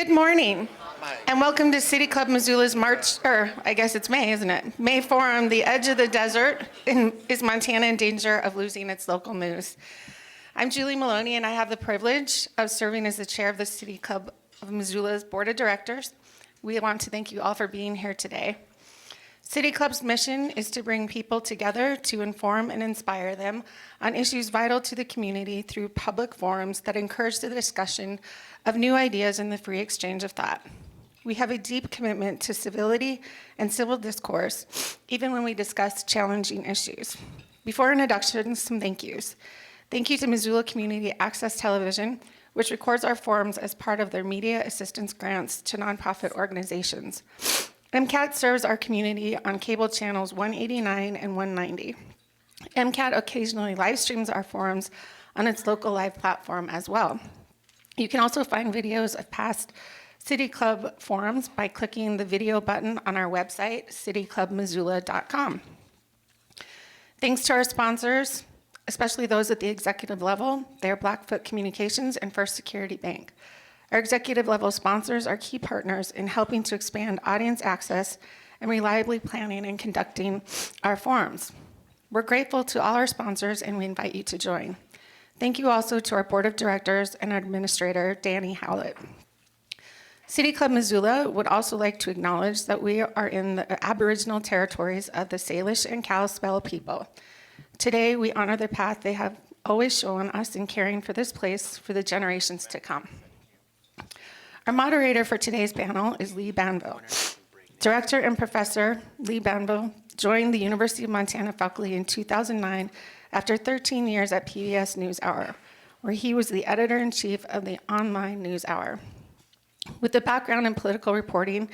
Good morning, and welcome to City Club Missoula's March, or I guess it's May, isn't it? May Forum, the edge of the desert. Is Montana in danger of losing its local news? I'm Julie Maloney, and I have the privilege of serving as the chair of the City Club of Missoula's Board of Directors. We want to thank you all for being here today. City Club's mission is to bring people together to inform and inspire them on issues vital to the community through public forums that encourage the discussion of new ideas and the free exchange of thought. We have a deep commitment to civility and civil discourse, even when we discuss challenging issues. Before introductions, some thank yous. Thank you to Missoula Community Access Television, which records our forums as part of their media assistance grants to nonprofit organizations. MCAT serves our community on cable channels 189 and 190. MCAT occasionally live streams our forums on its local live platform as well. You can also find videos of past City Club forums by clicking the video button on our website, cityclubmissoula.com. Thanks to our sponsors, especially those at the executive level. They're Blackfoot Communications and First Security Bank. Our executive level sponsors are key partners in helping to expand audience access and reliably planning and conducting our forums. We're grateful to all our sponsors, and we invite you to join. Thank you also to our board of directors and our administrator, Danny Howlett. City Club Missoula would also like to acknowledge that we are in the Aboriginal territories of the Salish and Kalispel people. Today, we honor the path they have always shown us in caring for this place for the generations to come. Our moderator for today's panel is Lee Banville. Director and Professor Lee Banville joined the University of Montana faculty in 2009 after 13 years at PBS NewsHour, where he was the editor-in-chief of the online NewsHour. With a background in political reporting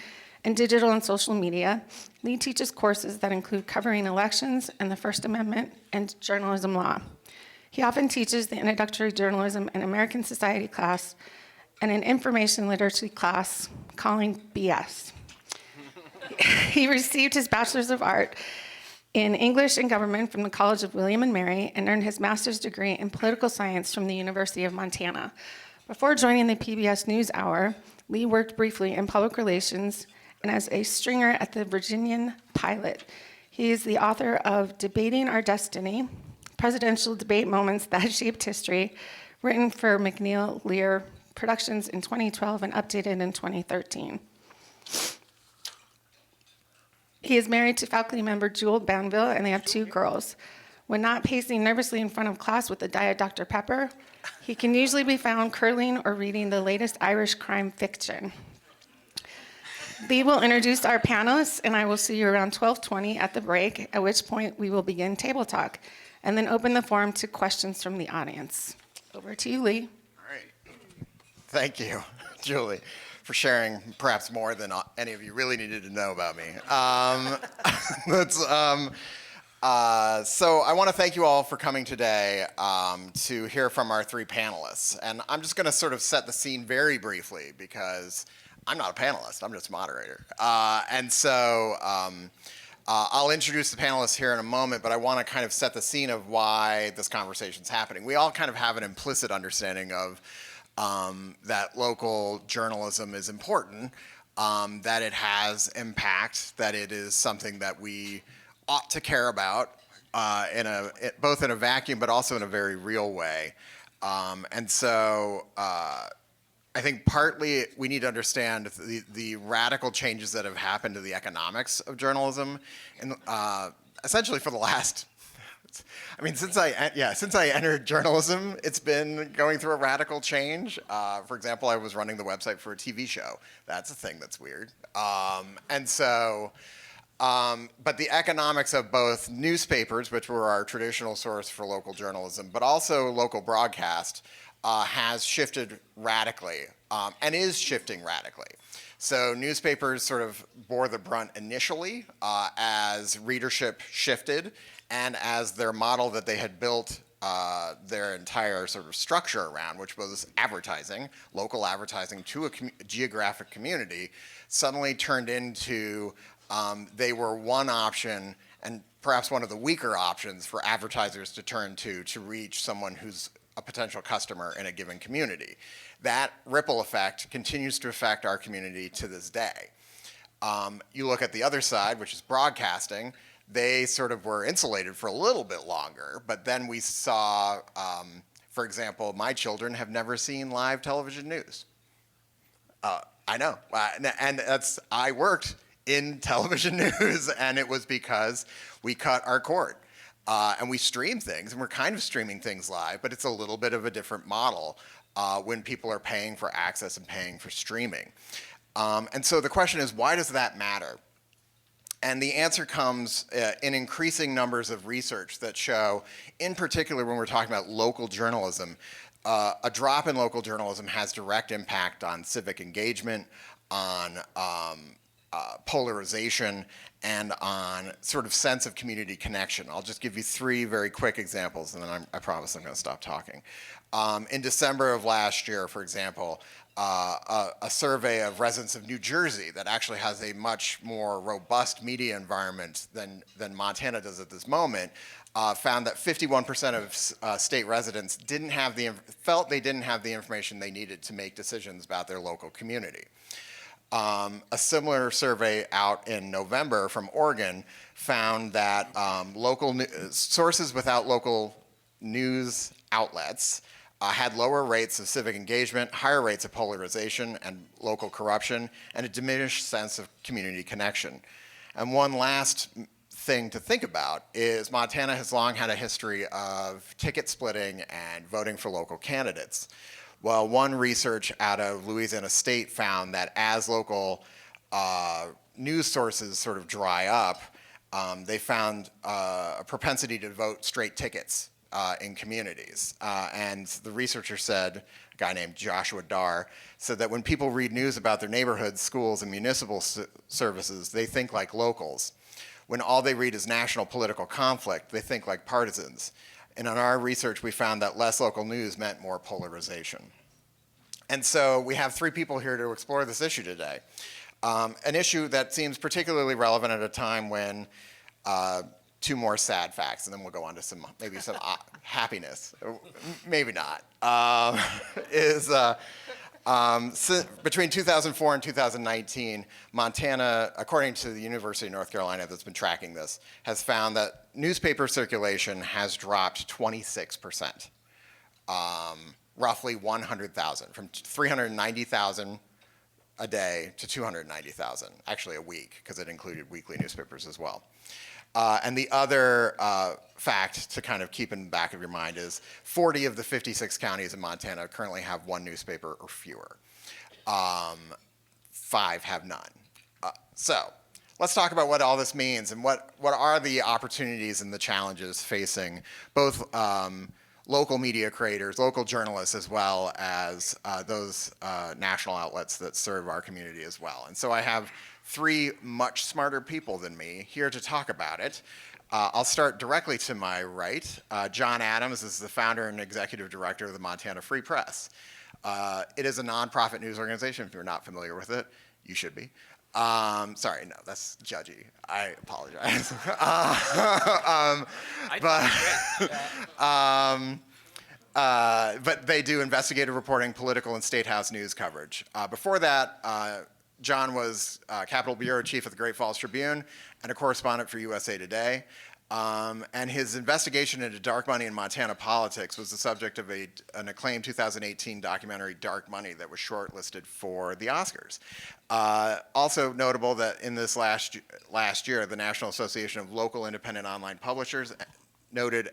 and digital and social media, Lee teaches courses that include covering elections and the First Amendment and journalism law. He often teaches the introductory journalism and American Society class and an information literacy class calling BS. He received his Bachelor's of Art in English and Government from the College of William and Mary and earned his master's degree in political science from the University of Montana. Before joining the PBS NewsHour, Lee worked briefly in public relations and as a stringer at the Virginian Pilot. He is the author of Debating Our Destiny, Presidential Debate Moments That Shaped History, written for McNeil Lear Productions in 2012 and updated in 2013. He is married to faculty member Jewel Banville, and they have 2 girls. When not pacing nervously in front of class with a Diet Dr. Pepper, he can usually be found curling or reading the latest Irish crime fiction. Lee will introduce our panelists, and I will see you around 12:20 at the break, at which point we will begin table talk, and then open the forum to questions from the audience. Over to you, Lee. All right. Thank you, Julie, for sharing perhaps more than any of you really needed to know about me. So I want to thank you all for coming today to hear from our 3 panelists. And I'm just going to sort of set the scene very briefly because I'm not a panelist, I'm just a moderator. I'll introduce the panelists here in a moment, but I want to kind of set the scene of why this conversation's happening. We all kind of have an implicit understanding of that local journalism is important, that it has impact, that it is something that we ought to care about, both in a vacuum but also in a very real way. I think partly we need to understand the radical changes that have happened to the economics of journalism, and essentially for the last, since I entered journalism, it's been going through a radical change. For example, I was running the website for a TV show. That's a thing that's weird. But the economics of both newspapers, which were our traditional source for local journalism, but also local broadcast, has shifted radically and is shifting radically. So newspapers sort of bore the brunt initially as readership shifted and as their model that they had built their entire sort of structure around, which was advertising, local advertising to a geographic community, suddenly turned into they were one option and perhaps one of the weaker options for advertisers to turn to reach someone whose a potential customer in a given community. That ripple effect continues to affect our community to this day. You look at the other side, which is broadcasting. They sort of were insulated for a little bit longer, but then we saw, for example, my children have never seen live television news. I know, and I worked in television news, and it was because we cut our cord. And we stream things, and we're kind of streaming things live, but it's a little bit of a different model when people are paying for access and paying for streaming. And so the question is, why does that matter? And the answer comes in increasing numbers of research that show, in particular when we're talking about local journalism, a drop in local journalism has direct impact on civic engagement, on polarization, and on sort of sense of community connection. I'll just give you three very quick examples, and then I promise I'm going to stop talking. In December of last year, for example, a survey of residents of New Jersey that actually has a much more robust media environment than Montana does at this moment found that 51% of state residents felt they didn't have the information they needed to make decisions about their local community. A similar survey out in November from Oregon found that sources without local news outlets had lower rates of civic engagement, higher rates of polarization and local corruption, and a diminished sense of community connection. And one last thing to think about is Montana has long had a history of ticket splitting and voting for local candidates. Well, one research out of Louisiana State found that as local news sources sort of dry up, they found a propensity to vote straight tickets in communities. And the researcher said, a guy named Joshua Dar, said that when people read news about their neighborhoods, schools, and municipal services, they think like locals. When all they read is national political conflict, they think like partisans. And in our research, we found that less local news meant more polarization. And so we have three people here to explore this issue today. An issue that seems particularly relevant at a time when, two more sad facts, and then we'll go on to maybe some happiness, maybe not, between 2004 and 2019, Montana, according to the University of North Carolina that's been tracking this, has found that newspaper circulation has dropped 26%, roughly 100,000, from 390,000 a day to 290,000, actually a week, because it included weekly newspapers as well. And the other fact to kind of keep in the back of your mind is 40 of the 56 counties in Montana currently have one newspaper or fewer. 5 have none. So let's talk about what all this means and what are the opportunities and the challenges facing both local media creators, local journalists, as well as those national outlets that serve our community as well. And so I have three much smarter people than me here to talk about it. I'll start directly to my right. John Adams is the founder and executive director of the Montana Free Press. It is a nonprofit news organization. If you're not familiar with it, you should be. Sorry, no, that's judgy. I apologize. But they do investigative reporting, political, and state house news coverage. Before that, John was Capitol Bureau Chief of the Great Falls Tribune and a correspondent for USA Today. And his investigation into dark money in Montana politics was the subject of an acclaimed 2018 documentary, Dark Money, that was shortlisted for the Oscars. Also notable that in this last year, the National Association of Local Independent Online Publishers noted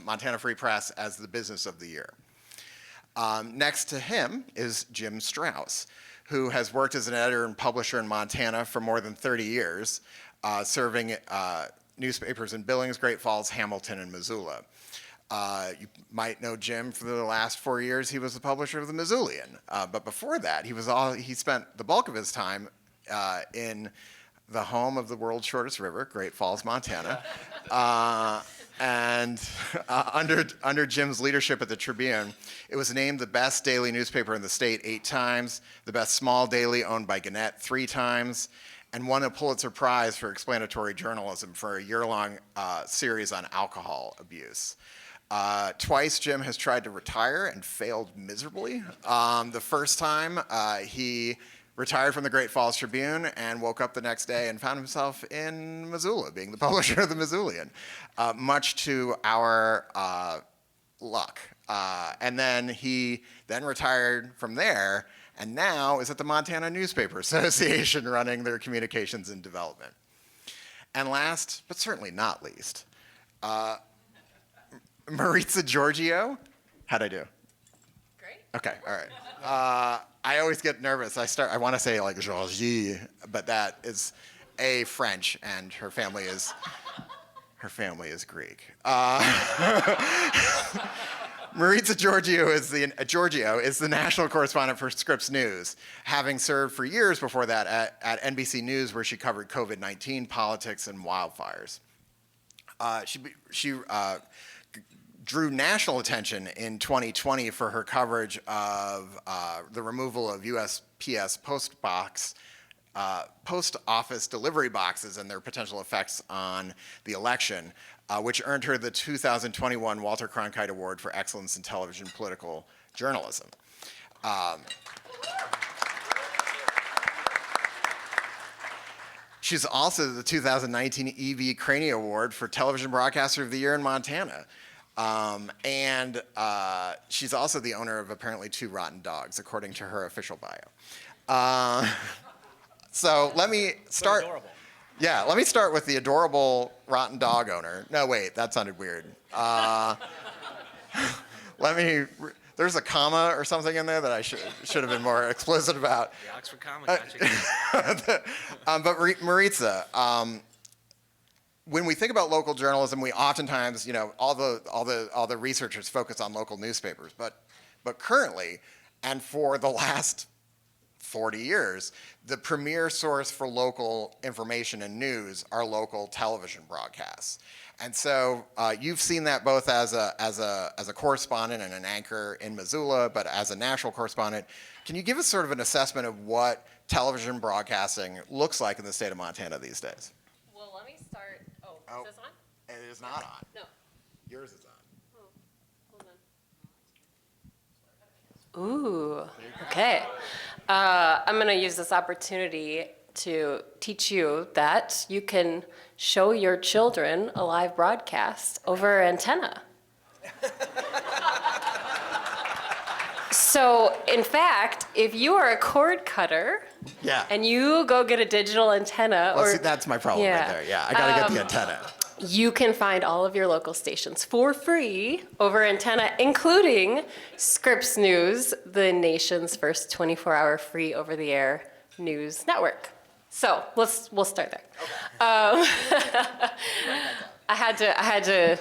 Montana Free Press as the business of the year. Next to him is Jim Strauss, who has worked as an editor and publisher in Montana for more than 30 years, serving newspapers in Billings, Great Falls, Hamilton, and Missoula. You might know Jim for the last 4 years. He was the publisher of the Missoulian. But before that, he spent the bulk of his time in the home of the world's shortest river, Great Falls, Montana. And under Jim's leadership at the Tribune, it was named the best daily newspaper in the state 8 times, the best small daily owned by Gannett 3 times, and won a Pulitzer Prize for explanatory journalism for a year-long series on alcohol abuse. Twice, Jim has tried to retire and failed miserably. The first time, he retired from the Great Falls Tribune and woke up the next day and found himself in Missoula, being the publisher of the Missoulian, much to our luck. And then he then retired from there and now is at the Montana Newspaper Association running their communications and development. And last, but certainly not least, Maritsa Georgiou. How'd I do? Great. Okay, all right. I always get nervous. I want to say like Georgiou, but that is French, and her family is Greek. Maritsa Georgiou is the national correspondent for Scripps News, having served for years before that at NBC News, where she covered COVID-19, politics, and wildfires. She drew national attention in 2020 for her coverage of the removal of USPS post office delivery boxes and their potential effects on the election, which earned her the 2021 Walter Cronkite Award for Excellence in Television Political Journalism. She's also the 2019 E.V. Craney Award for Television Broadcaster of the Year in Montana. And she's also the owner of apparently 2 rotten dogs, according to her official bio. So let me start. Adorable. Yeah, let me start with the adorable rotten dog owner. No, wait, that sounded weird. There's a comma or something in there that I should have been more explicit about. The Oxford comma got you. But Maritsa, when we think about local journalism, we oftentimes, all the researchers focus on local newspapers. But currently, and for the last 40 years, the premier source for local information and news are local television broadcasts. And so you've seen that both as a correspondent and an anchor in Missoula, but as a national correspondent. Can you give us sort of an assessment of what television broadcasting looks like in the state of Montana these days? Well, let me start. Oh, is this on? It is not on. No. Yours is on. Oh, hold on. Ooh, okay. I'm going to use this opportunity to teach you that you can show your children a live broadcast over antenna. So, in fact, if you are a cord cutter and you go get a digital antenna, See, that's my problem right there. Yeah, I gotta get the antenna. You can find all of your local stations for free over antenna, including Scripps News, the nation's first 24-hour free over-the-air news network. So we'll start there. Okay. I had to.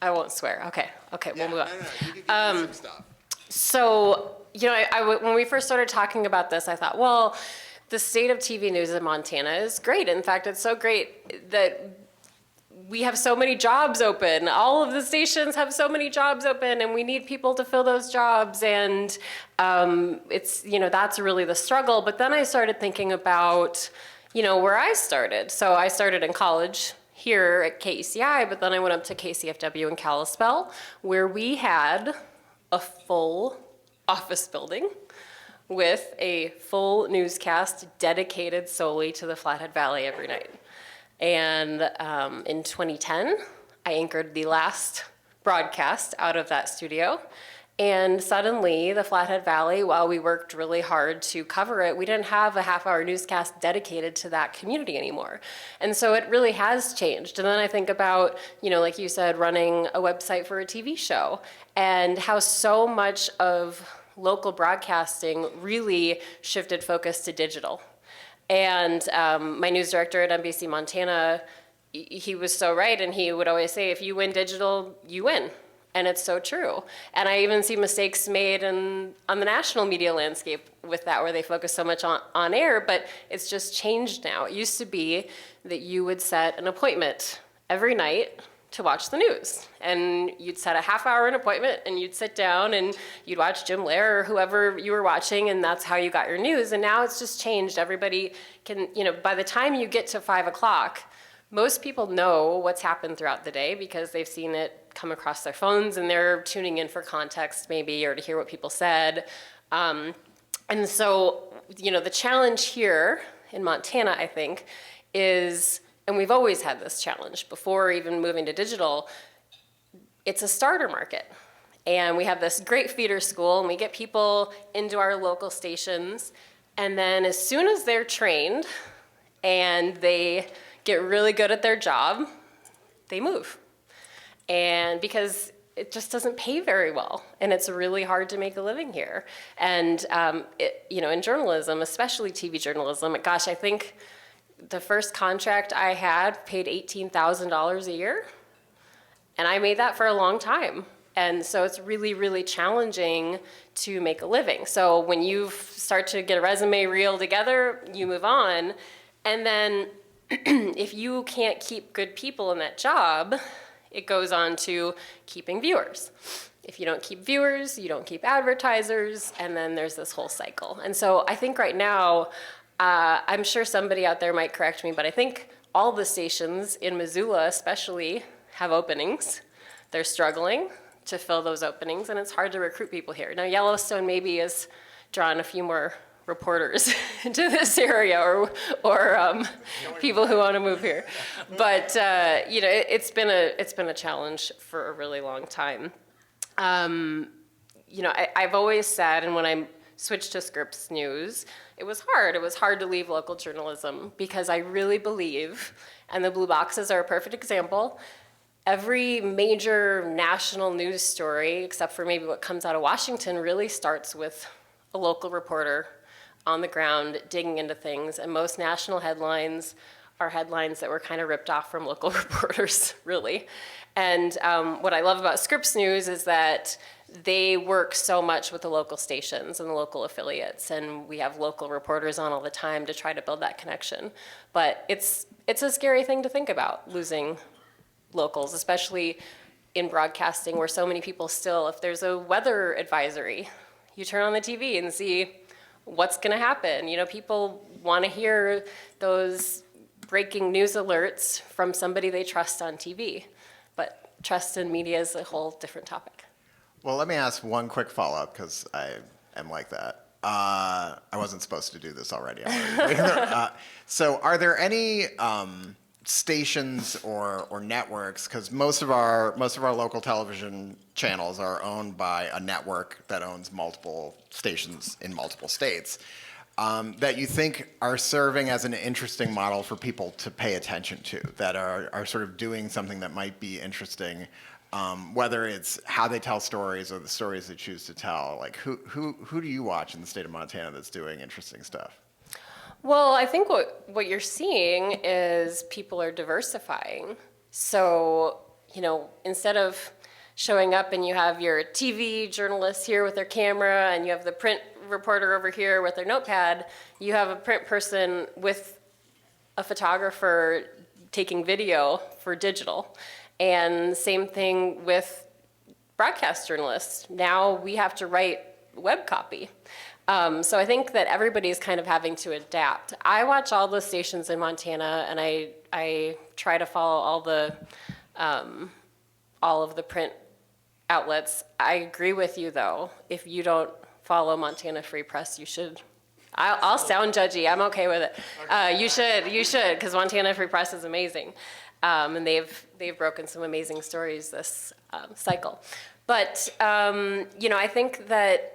I won't swear. Okay, we'll move on. You can give me some stuff. So, when we first started talking about this, I thought, well, the state of TV news in Montana is great. In fact, it's so great that we have so many jobs open. All of the stations have so many jobs open, and we need people to fill those jobs. And it's, that's really the struggle. But then I started thinking about, where I started. So I started in college here at KECI, but then I went up to KCFW in Kalispell, where we had a full office building with a full newscast dedicated solely to the Flathead Valley every night. And in 2010, I anchored the last broadcast out of that studio. And suddenly, the Flathead Valley, while we worked really hard to cover it, we didn't have a half-hour newscast dedicated to that community anymore. And so it really has changed. And then I think about, like you said, running a website for a TV show, and how so much of local broadcasting really shifted focus to digital. And my news director at NBC Montana, he was so right, and he would always say, if you win digital, you win. And it's so true. And I even see mistakes made on the national media landscape with that, where they focus so much on air, but it's just changed now. It used to be that you would set an appointment every night to watch the news. And you'd set a half-hour appointment, and you'd sit down, and you'd watch Jim Lehrer or whoever you were watching, and that's how you got your news. And now it's just changed. Everybody can, by the time you get to 5 o'clock, Most people know what's happened throughout the day because they've seen it come across their phones and they're tuning in for context maybe or to hear what people said. And so, the challenge here in Montana, I think, is, and we've always had this challenge before even moving to digital, it's a starter market. And we have this great feeder school and we get people into our local stations. And then as soon as they're trained and they get really good at their job, they move. And because it just doesn't pay very well, and it's really hard to make a living here. And in journalism, especially TV journalism, gosh, I think the first contract I had paid $18,000 a year, and I made that for a long time. And so it's really, really challenging to make a living. So when you start to get a resume reel together, you move on, and then if you can't keep good people in that job, it goes on to keeping viewers. If you don't keep viewers, you don't keep advertisers, and then there's this whole cycle. And so I think right now, I'm sure somebody out there might correct me, but I think all the stations in Missoula especially have openings. They're struggling to fill those openings, and it's hard to recruit people here. Now, Yellowstone maybe has drawn a few more reporters into this area, or people who want to move here. But it's been a challenge for a really long time. I've always said, and when I switched to Scripps News, it was hard. It was hard to leave local journalism because I really believe, and the blue boxes are a perfect example, every major national news story, except for maybe what comes out of Washington, really starts with a local reporter on the ground digging into things. And most national headlines are headlines that were kind of ripped off from local reporters, really. And what I love about Scripps News is that they work so much with the local stations and the local affiliates, and we have local reporters on all the time to try to build that connection. But it's a scary thing to think about, losing locals, especially in broadcasting where so many people still, if there's a weather advisory, you turn on the TV and see what's going to happen. People want to hear those breaking news alerts from somebody they trust on TV. But trust in media is a whole different topic. Well, let me ask one quick follow-up, because I am like that. I wasn't supposed to do this already. So are there any stations or networks, because most of our local television channels are owned by a network that owns multiple stations in multiple states, that you think are serving as an interesting model for people to pay attention to, that are sort of doing something that might be interesting, whether it's how they tell stories or the stories they choose to tell? Like who do you watch in the state of Montana that's doing interesting stuff? Well, I think what you're seeing is people are diversifying. So, instead of showing up and you have your TV journalists here with their camera and you have the print reporter over here with their notepad, you have a print person with a photographer taking video for digital. And same thing with broadcast journalists. Now we have to write web copy. So I think that everybody's kind of having to adapt. I watch all the stations in Montana, and I try to follow all of the print outlets. I agree with you, though. If you don't follow Montana Free Press, you should. I'll sound judgy. I'm okay with it. You should, because Montana Free Press is amazing, and they've broken some amazing stories this cycle. But I think that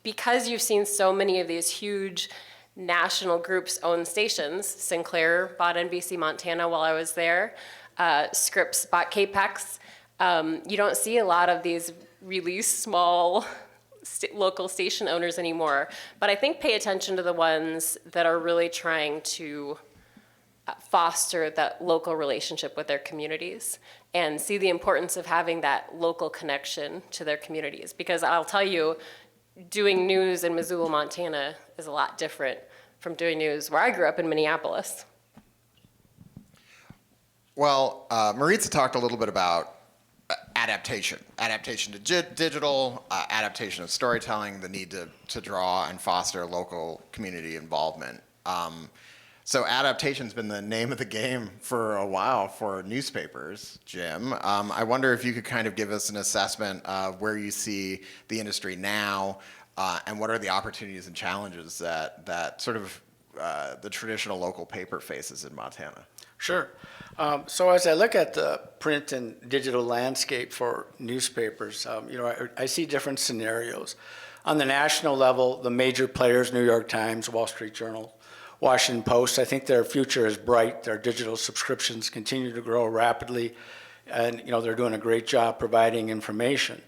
because you've seen so many of these huge national groups own stations, Sinclair bought NBC Montana while I was there, Scripps bought KPEX, you don't see a lot of these really small local station owners anymore. But I think pay attention to the ones that are really trying to foster that local relationship with their communities and see the importance of having that local connection to their communities. Because I'll tell you, doing news in Missoula, Montana is a lot different from doing news where I grew up in Minneapolis. Well, Maritsa talked a little bit about adaptation to digital, adaptation of storytelling, the need to draw and foster local community involvement. So adaptation's been the name of the game for a while for newspapers, Jim. I wonder if you could kind of give us an assessment of where you see the industry now, and what are the opportunities and challenges that sort of the traditional local paper faces in Montana. Sure. So as I look at the print and digital landscape for newspapers, I see different scenarios. On the national level, the major players, New York Times, Wall Street Journal, Washington Post, I think their future is bright. Their digital subscriptions continue to grow rapidly, and they're doing a great job providing information.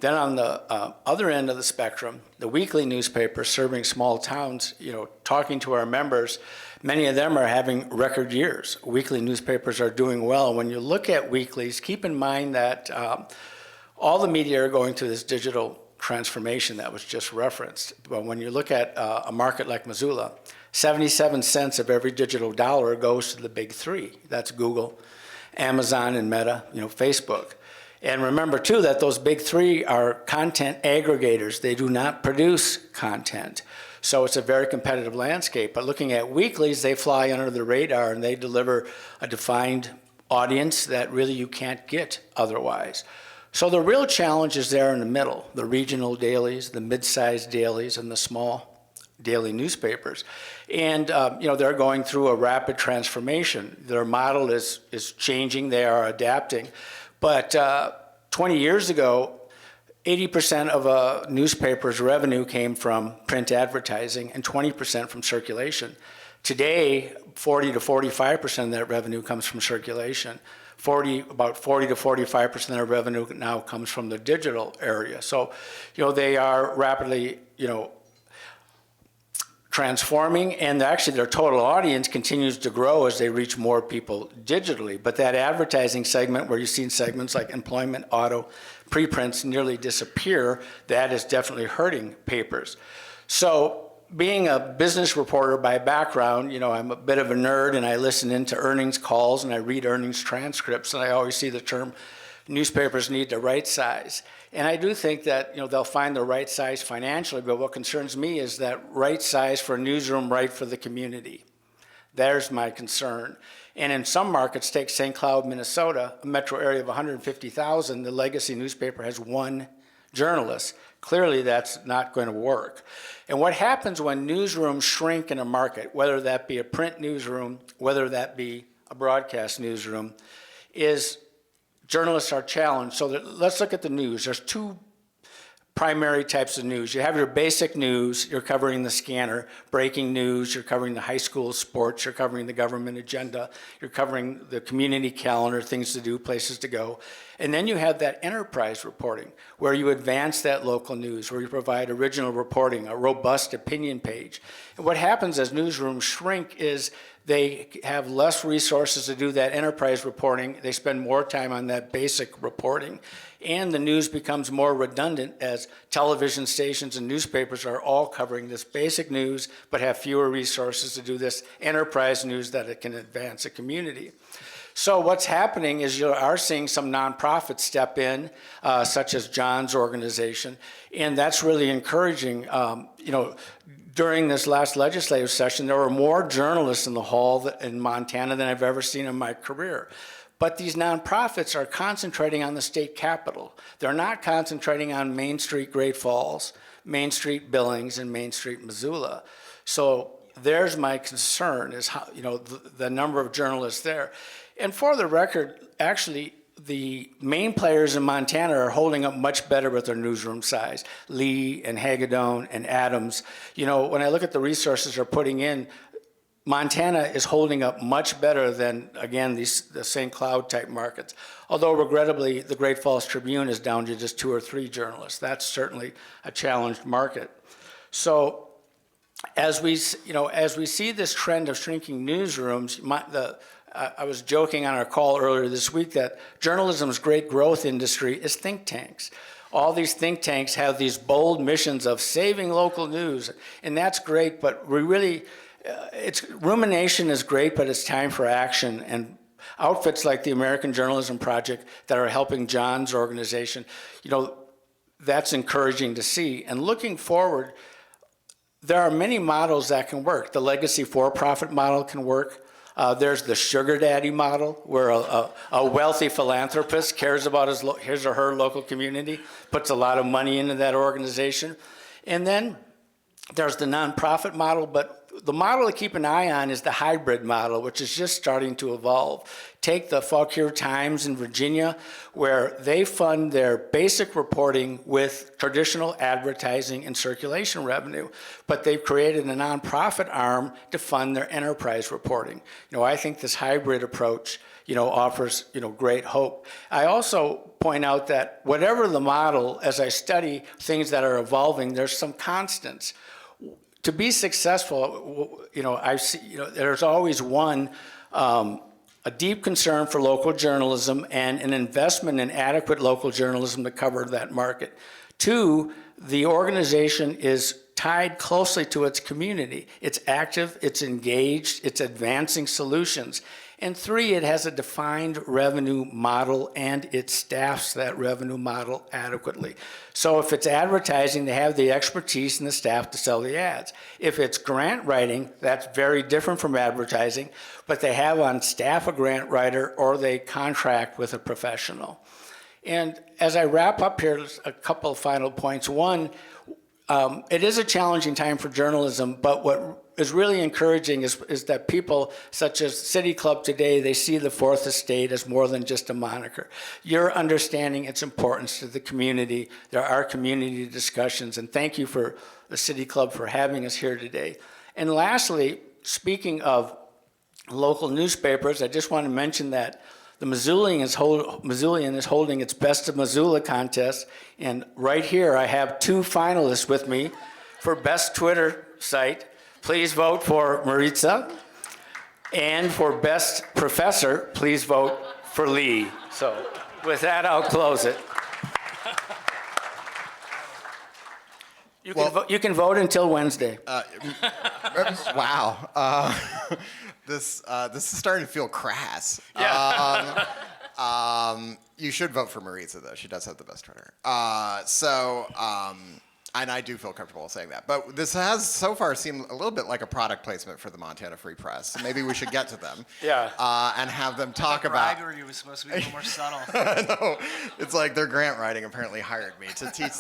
Then on the other end of the spectrum, the weekly newspapers serving small towns, talking to our members, many of them are having record years. Weekly newspapers are doing well. When you look at weeklies, keep in mind that all the media are going through this digital transformation that was just referenced. But when you look at a market like Missoula, 77 cents of every digital dollar goes to the big three. That's Google, Amazon, and Meta, Facebook. And remember, too, that those big three are content aggregators. They do not produce content. So it's a very competitive landscape. But looking at weeklies, they fly under the radar, and they deliver a defined audience that really you can't get otherwise. So the real challenge is there in the middle, the regional dailies, the mid-sized dailies, and the small daily newspapers. And they're going through a rapid transformation. Their model is changing. They are adapting. But 20 years ago, 80% of a newspaper's revenue came from print advertising and 20% from circulation. Today, 40 to 45% of that revenue comes from circulation. About 40 to 45% of their revenue now comes from the digital area. So, they are rapidly, transforming, and actually their total audience continues to grow as they reach more people digitally. But that advertising segment, where you've seen segments like employment, auto, preprints nearly disappear, that is definitely hurting papers. So being a business reporter by background, I'm a bit of a nerd, and I listen into earnings calls and I read earnings transcripts, and I always see the term newspapers need the right size. And I do think that they'll find the right size financially, but what concerns me is that right size for a newsroom, right for the community. There's my concern. And in some markets, take St. Cloud, Minnesota, a metro area of 150,000, the legacy newspaper has one journalist. Clearly, that's not going to work. And what happens when newsrooms shrink in a market, whether that be a print newsroom, whether that be a broadcast newsroom, is journalists are challenged. So let's look at the news. There's two primary types of news. You have your basic news, you're covering the scanner, breaking news, you're covering the high school sports, you're covering the government agenda, you're covering the community calendar, things to do, places to go. And then you have that enterprise reporting, where you advance that local news, where you provide original reporting, a robust opinion page. And what happens as newsrooms shrink is they have less resources to do that enterprise reporting. They spend more time on that basic reporting. And the news becomes more redundant as television stations and newspapers are all covering this basic news, but have fewer resources to do this enterprise news that it can advance a community. So what's happening is you are seeing some nonprofits step in, such as John's organization, and that's really encouraging. During this last legislative session, there were more journalists in the hall in Montana than I've ever seen in my career. But these nonprofits are concentrating on the state capitol. They're not concentrating on Main Street, Great Falls, Main Street, Billings, and Main Street, Missoula. So there's my concern, is how, the number of journalists there. And for the record, actually, the main players in Montana are holding up much better with their newsroom size. Lee and Hagedorn and Adams. When I look at the resources they're putting in, Montana is holding up much better than, again, the St. Cloud type markets. Although regrettably, the Great Falls Tribune is down to just 2 or 3 journalists. That's certainly a challenged market. So as we see this trend of shrinking newsrooms, I was joking on our call earlier this week that journalism's great growth industry is think tanks. All these think tanks have these bold missions of saving local news, and that's great, but we really, rumination is great, but it's time for action. And outfits like the American Journalism Project that are helping John's organization, that's encouraging to see. And looking forward, there are many models that can work. The legacy for-profit model can work. There's the sugar daddy model, where a wealthy philanthropist cares about his or her local community, puts a lot of money into that organization. And then there's the nonprofit model, but the model to keep an eye on is the hybrid model, which is just starting to evolve. Take the Fauquier Times in Virginia, where they fund their basic reporting with traditional advertising and circulation revenue, but they've created a nonprofit arm to fund their enterprise reporting. I think this hybrid approach, offers, great hope. I also point out that whatever the model, as I study things that are evolving, there's some constants. To be successful, I see, there's always one, a deep concern for local journalism and an investment in adequate local journalism to cover that market. Two, the organization is tied closely to its community. It's active, it's engaged, it's advancing solutions. And three, it has a defined revenue model and it staffs that revenue model adequately. So if it's advertising, they have the expertise and the staff to sell the ads. If it's grant writing, that's very different from advertising, but they have on staff a grant writer or they contract with a professional. And as I wrap up here, a couple of final points. One, it is a challenging time for journalism, but what is really encouraging is that people such as City Club today, they see the Fourth Estate as more than just a moniker. You're understanding its importance to the community. There are community discussions, and thank you for the City Club for having us here today. And lastly, speaking of local newspapers, I just want to mention that the Missoulian is holding its Best of Missoula contest, and right here I have two finalists with me for Best Twitter Site. Please vote for Maritsa, and for Best Professor, please vote for Lee. So with that, I'll close it. You can vote until Wednesday. Wow. This is starting to feel crass. Yeah. You should vote for Maritsa, though. She does have the best Twitter. And I do feel comfortable saying that. But this has so far seemed a little bit like a product placement for the Montana Free Press. So maybe we should get to them. Yeah. And have them talk about. Bribery was supposed to be a little more subtle. No, it's like their grant writing apparently hired me to teach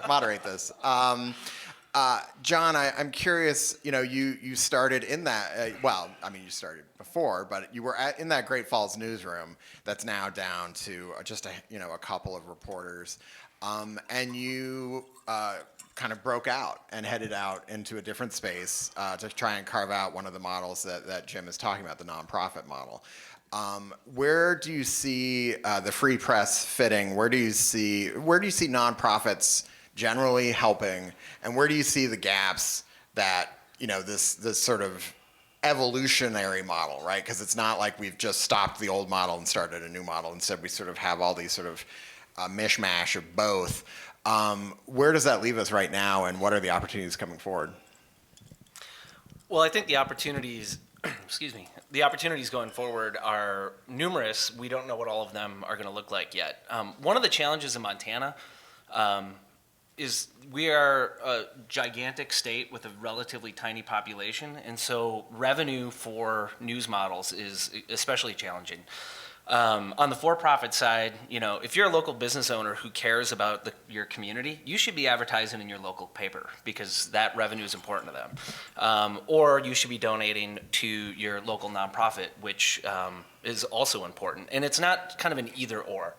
moderate this. John, I'm curious. You started in that. You started before, but you were in that Great Falls newsroom that's now down to just a couple of reporters, and you kind of broke out and headed out into a different space to try and carve out one of the models that Jim is talking about, the nonprofit model. Where do you see the free press fitting? Where do you see nonprofits generally helping, and where do you see the gaps that this sort of evolutionary model, right? Because it's not like we've just stopped the old model and started a new model. Instead, we sort of have all these sort of mishmash of both. Where does that leave us right now, and what are the opportunities coming forward? Well, I think the opportunities, the opportunities going forward are numerous. We don't know what all of them are going to look like yet. One of the challenges in Montana is we are a gigantic state with a relatively tiny population, and so revenue for news models is especially challenging. On the for-profit side, if you're a local business owner who cares about your community, you should be advertising in your local paper because that revenue is important to them. Or you should be donating to your local nonprofit, which is also important. And it's not kind of an either-or.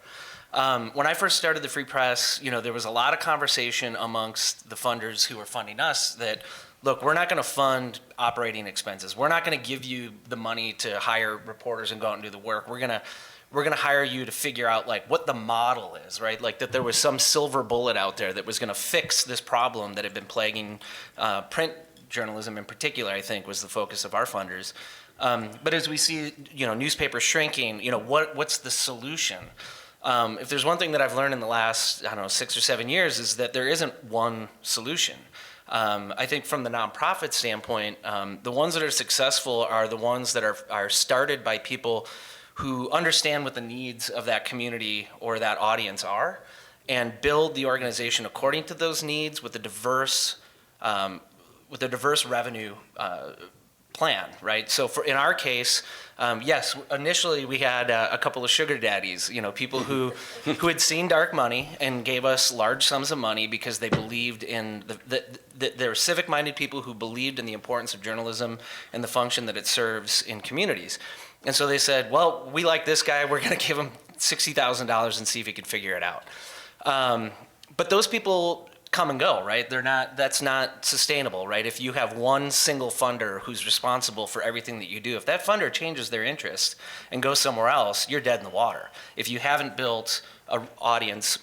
When I first started the Free Press, there was a lot of conversation amongst the funders who were funding us that, look, we're not going to fund operating expenses. We're not going to give you the money to hire reporters and go out and do the work. We're going to hire you to figure out what the model is, right? That there was some silver bullet out there that was going to fix this problem that had been plaguing print journalism in particular, I think, was the focus of our funders. But as we see, newspapers shrinking, what's the solution? If there's one thing that I've learned in the last, 6 or 7 years is that there isn't one solution. I think from the nonprofit standpoint, the ones that are successful are the ones that are started by people who understand what the needs of that community or that audience are and build the organization according to those needs with a diverse with a diverse revenue plan, right? So in our case, yes, initially we had a couple of sugar daddies, people who had seen dark money and gave us large sums of money because they believed in they're civic-minded people who believed in the importance of journalism and the function that it serves in communities. And so they said, well, we like this guy, we're going to give him $60,000 and see if he can figure it out. But those people come and go, right? That's not sustainable, right? If you have one single funder who's responsible for everything that you do, if that funder changes their interest and goes somewhere else, you're dead in the water. If you haven't built a audience,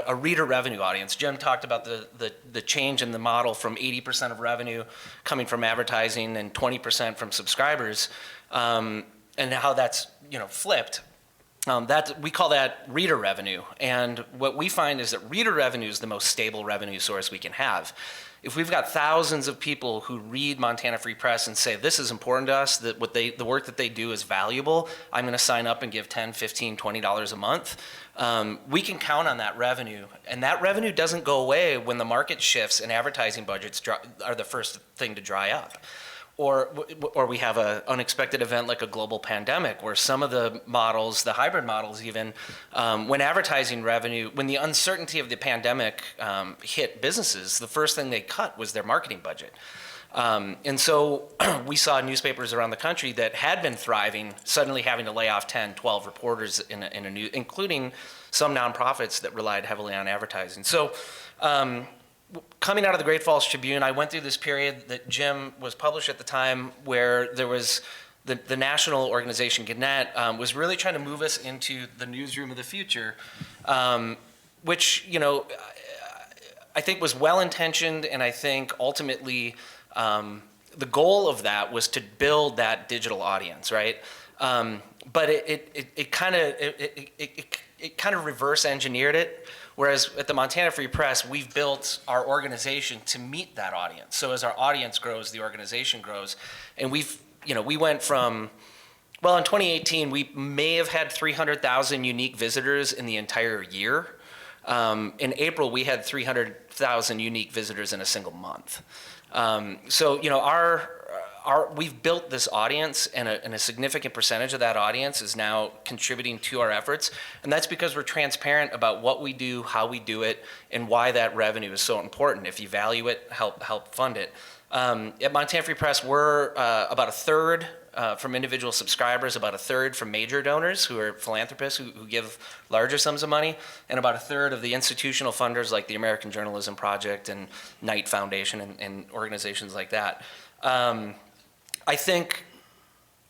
a reader revenue audience. Jim talked about the change in the model from 80% of revenue coming from advertising and 20% from subscribers, and how that's flipped. We call that reader revenue. And what we find is that reader revenue is the most stable revenue source we can have. If we've got thousands of people who read Montana Free Press and say, this is important to us, that the work that they do is valuable, I'm gonna sign up and give $10, $15, $20 a month, we can count on that revenue. And that revenue doesn't go away when the market shifts and advertising budgets are the first thing to dry up. Or we have an unexpected event like a global pandemic, where some of the models, the hybrid models even, when advertising revenue, when the uncertainty of the pandemic hit businesses, the first thing they cut was their marketing budget. And so we saw newspapers around the country that had been thriving suddenly having to lay off 10, 12 reporters in a new, including some nonprofits that relied heavily on advertising. So coming out of the Great Falls Tribune, I went through this period that Jim was published at the time, where there was the national organization, Gannett, was really trying to move us into the newsroom of the future, which, I think was well-intentioned, and I think ultimately the goal of that was to build that digital audience, right? But it kind of reverse engineered it. Whereas at the Montana Free Press, we've built our organization to meet that audience. So as our audience grows, the organization grows. And we went from, well, in 2018, we may have had 300,000 unique visitors in the entire year. In April, we had 300,000 unique visitors in a single month. So, we've built this audience, and a significant percentage of that audience is now contributing to our efforts. And that's because we're transparent about what we do, how we do it, and why that revenue is so important. If you value it, help fund it. At Montana Free Press, we're about a third from individual subscribers, about a third from major donors who are philanthropists who give larger sums of money, and about a third of the institutional funders like the American Journalism Project and Knight Foundation and organizations like that. I think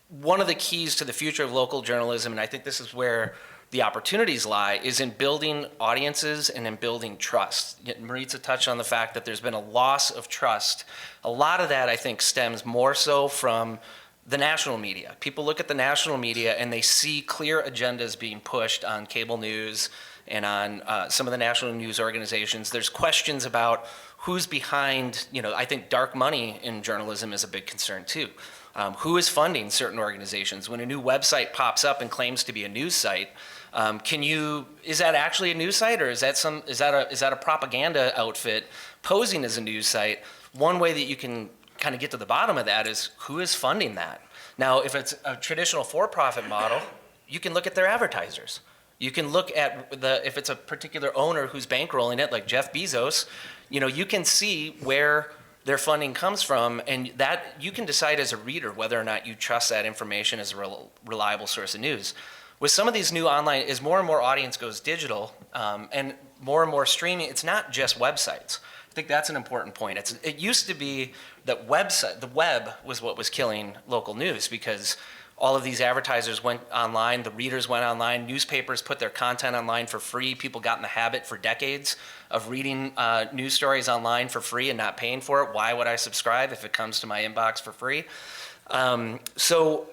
one of the keys to the future of local journalism, and I think this is where the opportunities lie, is in building audiences and in building trust. Maritsa touched on the fact that there's been a loss of trust. A lot of that, I think, stems more so from the national media. People look at the national media and they see clear agendas being pushed on cable news and on some of the national news organizations. There's questions about who's behind, I think dark money in journalism is a big concern too. Who is funding certain organizations? When a new website pops up and claims to be a news site, is that actually a news site, or is that a propaganda outfit posing as a news site? One way that you can kind of get to the bottom of that is who is funding that. Now, if it's a traditional for-profit model, you can look at their advertisers. You can look at if it's a particular owner who's bankrolling it, like Jeff Bezos, you can see where their funding comes from, and that you can decide as a reader whether or not you trust that information as a reliable source of news. With some of these new online, as more and more audience goes digital and more streaming, it's not just websites. I think that's an important point. It used to be that the web was what was killing local news, because all of these advertisers went online, the readers went online, newspapers put their content online for free. People got in the habit for decades of reading news stories online for free and not paying for it. Why would I subscribe if it comes to my inbox for free? So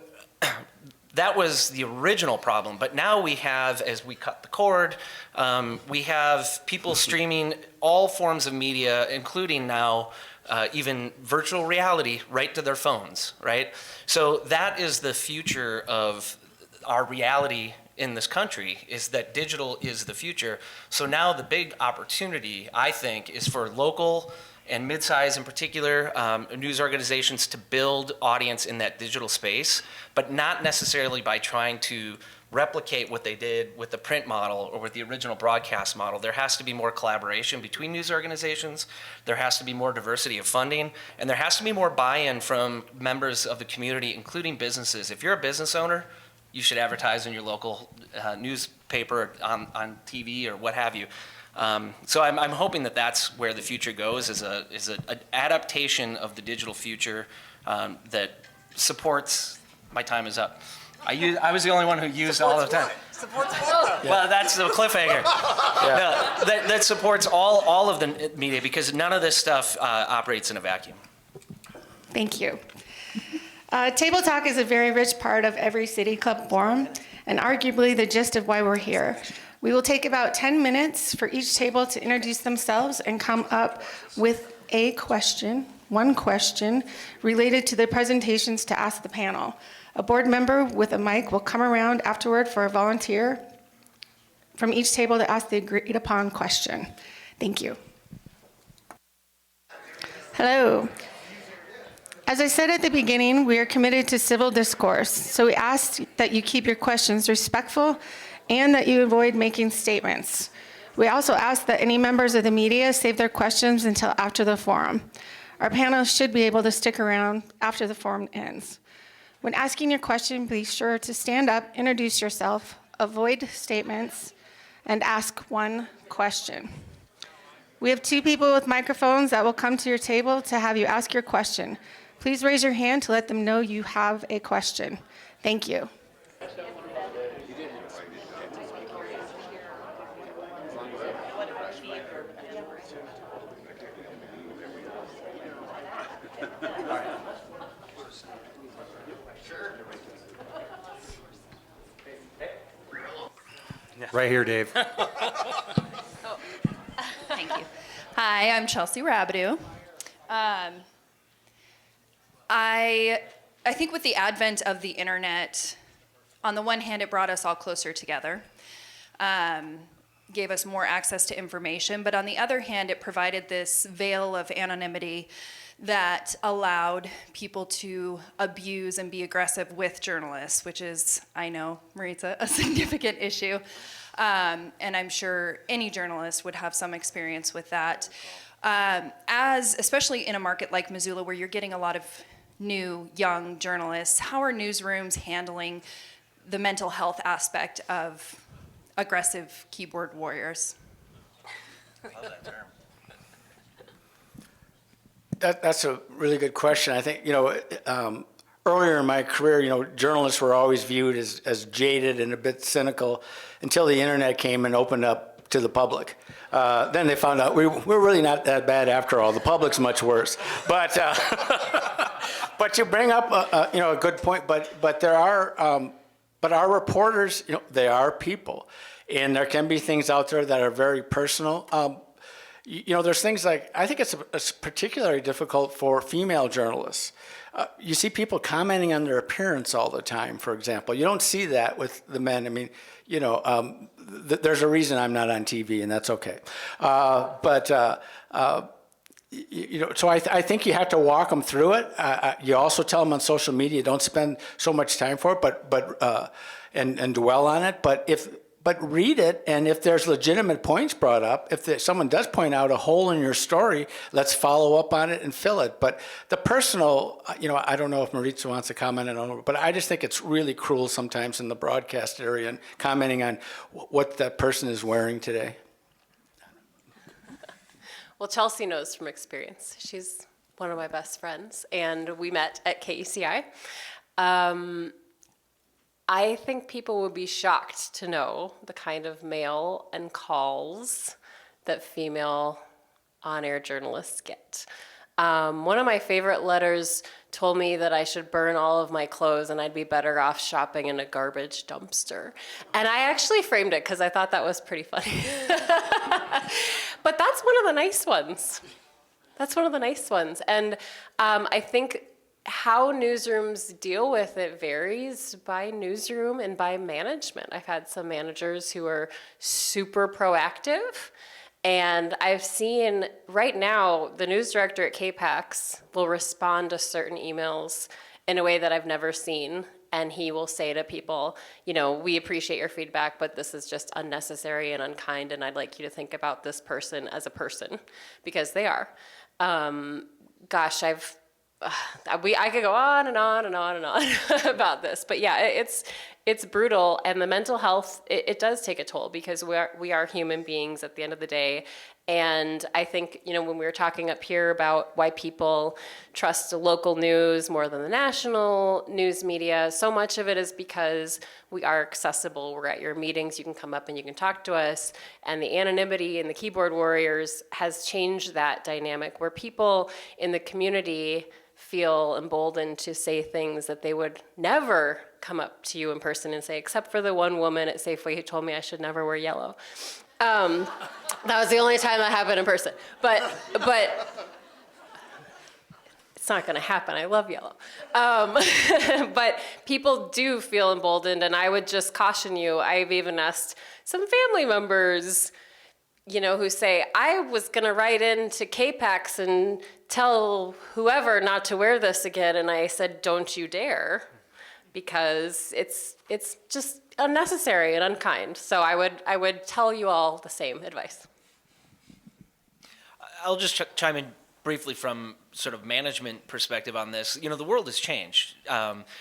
that was the original problem. But now we have, as we cut the cord, we have people streaming all forms of media, including now even virtual reality, right to their phones, right? So that is the future of our reality in this country, is that digital is the future. So now the big opportunity, I think, is for local and mid-size in particular, news organizations to build audience in that digital space, but not necessarily by trying to replicate what they did with the print model or with the original broadcast model. There has to be more collaboration between news organizations, there has to be more diversity of funding, and there has to be more buy-in from members of the community, including businesses. If you're a business owner, you should advertise in your local newspaper, on TV, or what have you. So I'm hoping that that's where the future goes, is an adaptation of the digital future that supports. My time is up. I was the only one who used all the time. Supports what? Well, that's the cliffhanger. No, that supports all of the media, because none of this stuff operates in a vacuum. Thank you. Table Talk is a very rich part of every City Club forum, and arguably the gist of why we're here. We will take about 10 minutes for each table to introduce themselves and come up with one question related to the presentations to ask the panel. A board member with a mic will come around afterward for a volunteer from each table to ask the agreed upon question. Thank you. Hello. As I said at the beginning, we are committed to civil discourse, so we ask that you keep your questions respectful and that you avoid making statements. We also ask that any members of the media save their questions until after the forum. Our panelists should be able to stick around after the forum ends. When asking your question, be sure to stand up, introduce yourself, avoid statements, and ask one question. We have 2 people with microphones that will come to your table to have you ask your question. Please raise your hand to let them know you have a question. Thank you. Right here, Dave. Thank you. Hi, I'm Chelsea Rabideau. I think with the advent of the internet, on the one hand, it brought us all closer together, gave us more access to information, but on the other hand, it provided this veil of anonymity that allowed people to abuse and be aggressive with journalists, which is, I know, Maritsa, a significant issue. And I'm sure any journalist would have some experience with that. Especially in a market like Missoula, where you're getting a lot of new, young journalists, how are newsrooms handling the mental health aspect of aggressive keyboard warriors? How's that term? That's a really good question. I think, earlier in my career, journalists were always viewed as jaded and a bit cynical until the internet came and opened up to the public. Then they found out we're really not that bad after all. The public's much worse. But but you bring up a good point. But there are our reporters. They are people, and there can be things out there that are very personal. There's things like, I think it's particularly difficult for female journalists. You see people commenting on their appearance all the time, for example. You don't see that with the men. I mean, there's a reason I'm not on TV, and that's okay. So I think you have to walk them through it. You also tell them on social media, don't spend so much time for it, and dwell on it. But read it, and if there's legitimate points brought up, if someone does point out a hole in your story, let's follow up on it and fill it. But the personal, I don't know if Maritsa wants to comment on it, but I just think it's really cruel sometimes in the broadcast area and commenting on what that person is wearing today. Well, Chelsea knows from experience. She's one of my best friends, and we met at KECI. I think people would be shocked to know the kind of mail and calls that female on-air journalists get. One of my favorite letters told me that I should burn all of my clothes and I'd be better off shopping in a garbage dumpster. And I actually framed it because I thought that was pretty funny. But that's one of the nice ones. That's one of the nice ones. And I think how newsrooms deal with it varies by newsroom and by management. I've had some managers who are super proactive And I've seen right now the news director at KPAX will respond to certain emails in a way that I've never seen. And he will say to people, you know, we appreciate your feedback, but this is just unnecessary and unkind. And I'd like you to think about this person as a person, because they are. Gosh, I could go on and on and on and on about this, but yeah, it's brutal, and the mental health, it does take a toll, because we are human beings at the end of the day. And I think, you know, when we were talking up here about why people trust the local news more than the national news media, so much of it is because we are accessible. We're at your meetings, you can come up and you can talk to us. And the anonymity and the keyboard warriors has changed that dynamic, where people in the community feel emboldened to say things that they would never come up to you in person and say, except for the one woman at Safeway who told me I should never wear yellow. That was the only time that happened in person. But it's not going to happen. I love yellow. But people do feel emboldened, and I would just caution you. I've even asked some family members, you know, who say, I was going to write into KPAX and tell whoever not to wear this again. And I said, don't you dare, because it's just unnecessary and unkind. So I would tell you all the same advice. I'll just chime in briefly from sort of management perspective on this. You know, the world has changed.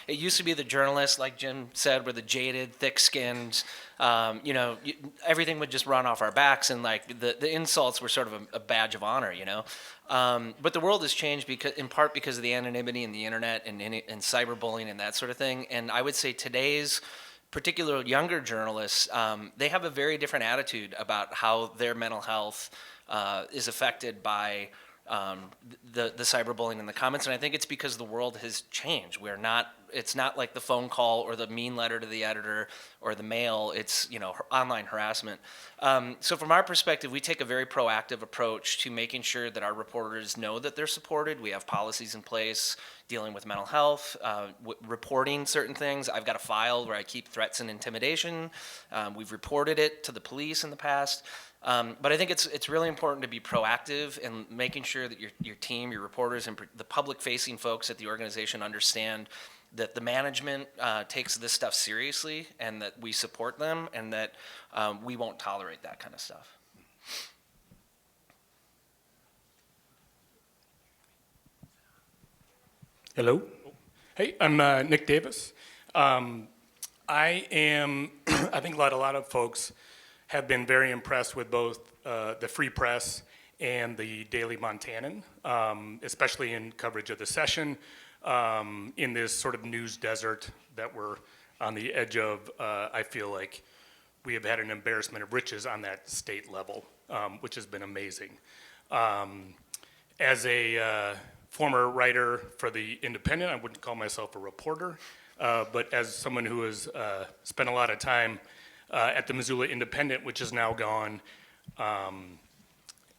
It used to be the journalists, like Jim said, were the jaded, thick-skinned, you know, everything would just run off our backs, and like the insults were sort of a badge of honor, you know. But the world has changed in part because of the anonymity and the internet and cyberbullying and that sort of thing. And I would say today's particular younger journalists, they have a very different attitude about how their mental health is affected by the cyberbullying and the comments. And I think it's because the world has changed. It's not like the phone call or the mean letter to the editor or the mail. It's, you know, online harassment. So from our perspective, we take a very proactive approach to making sure that our reporters know that they're supported. We have policies in place dealing with mental health, reporting certain things. I've got a file where I keep threats and intimidation. We've reported it to the police in the past. But I think it's really important to be proactive in making sure that your team, your reporters, and the public-facing folks at the organization understand that the management takes this stuff seriously, and that we support them, and that we won't tolerate that kind of stuff. Hello. Hey, I'm Nick Davis. I think a lot of folks have been very impressed with both the Free Press and the Daily Montanan, especially in coverage of the session, in this sort of news desert that we're on the edge of. I feel like we have had an embarrassment of riches on that state level, which has been amazing. As a former writer for the Independent, I wouldn't call myself a reporter, but as someone who has spent a lot of time at the Missoula Independent, which is now gone,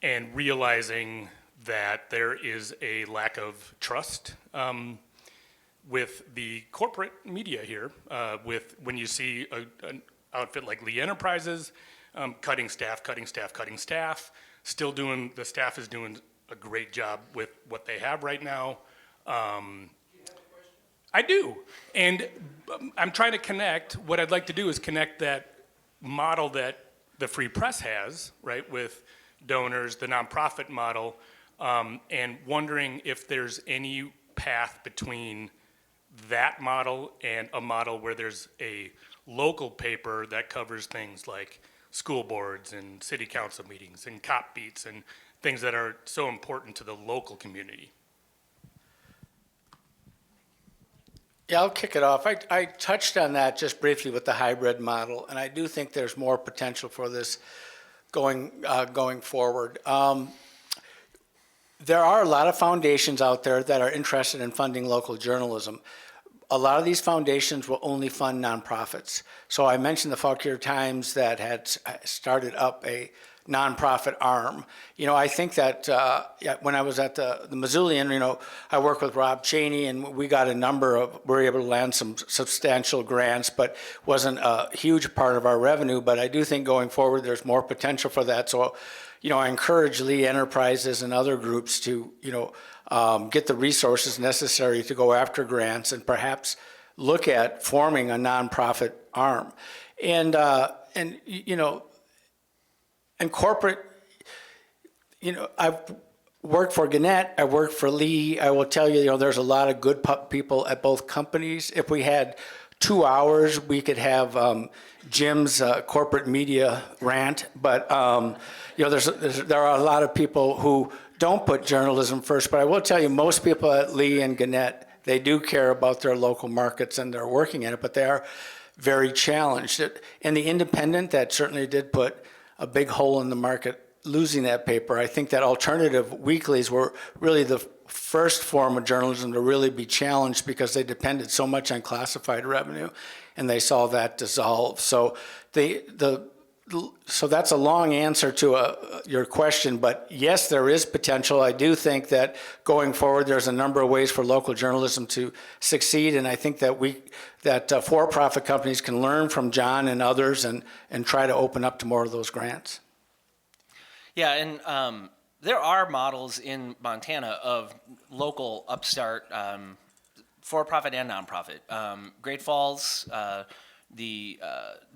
and realizing that there is a lack of trust with the corporate media here, when you see an outfit like Lee Enterprises cutting staff, the staff is doing a great job with what they have right now. I do, and I'm trying to connect. What I'd like to do is connect that model that the Free Press has, right, with donors, the nonprofit model, and wondering if there's any path between that model and a model where there's a local paper that covers things like school boards and city council meetings and cop beats and things that are so important to the local community. Yeah, I'll kick it off. I touched on that just briefly with the hybrid model, and I do think there's more potential for this going forward. There are a lot of foundations out there that are interested in funding local journalism. A lot of these foundations will only fund nonprofits. So I mentioned the Fauquier Times that had started up a nonprofit arm. I think that when I was at the Missoulian, I worked with Rob Cheney, and we got we were able to land some substantial grants, but wasn't a huge part of our revenue. But I do think going forward, there's more potential for that. So, I encourage Lee Enterprises and other groups to, get the resources necessary to go after grants and perhaps look at forming a nonprofit arm. And corporate, I've worked for Gannett, I worked for Lee. I will tell you, there's a lot of good people at both companies. If we had 2 hours, we could have Jim's corporate media rant. But, there are a lot of people who don't put journalism first. But I will tell you, most people at Lee and Gannett, they do care about their local markets and they're working in it, but they are very challenged. And the Independent, that certainly did put a big hole in the market losing that paper. I think that alternative weeklies were really the first form of journalism to really be challenged because they depended so much on classified revenue, and they saw that dissolve. So so that's a long answer to your question, but yes, there is potential. I do think that going forward, there's a number of ways for local journalism to succeed, and I think that for-profit companies can learn from John and others and try to open up to more of those grants. Yeah, and there are models in Montana of local upstart for-profit and nonprofit. Great Falls, the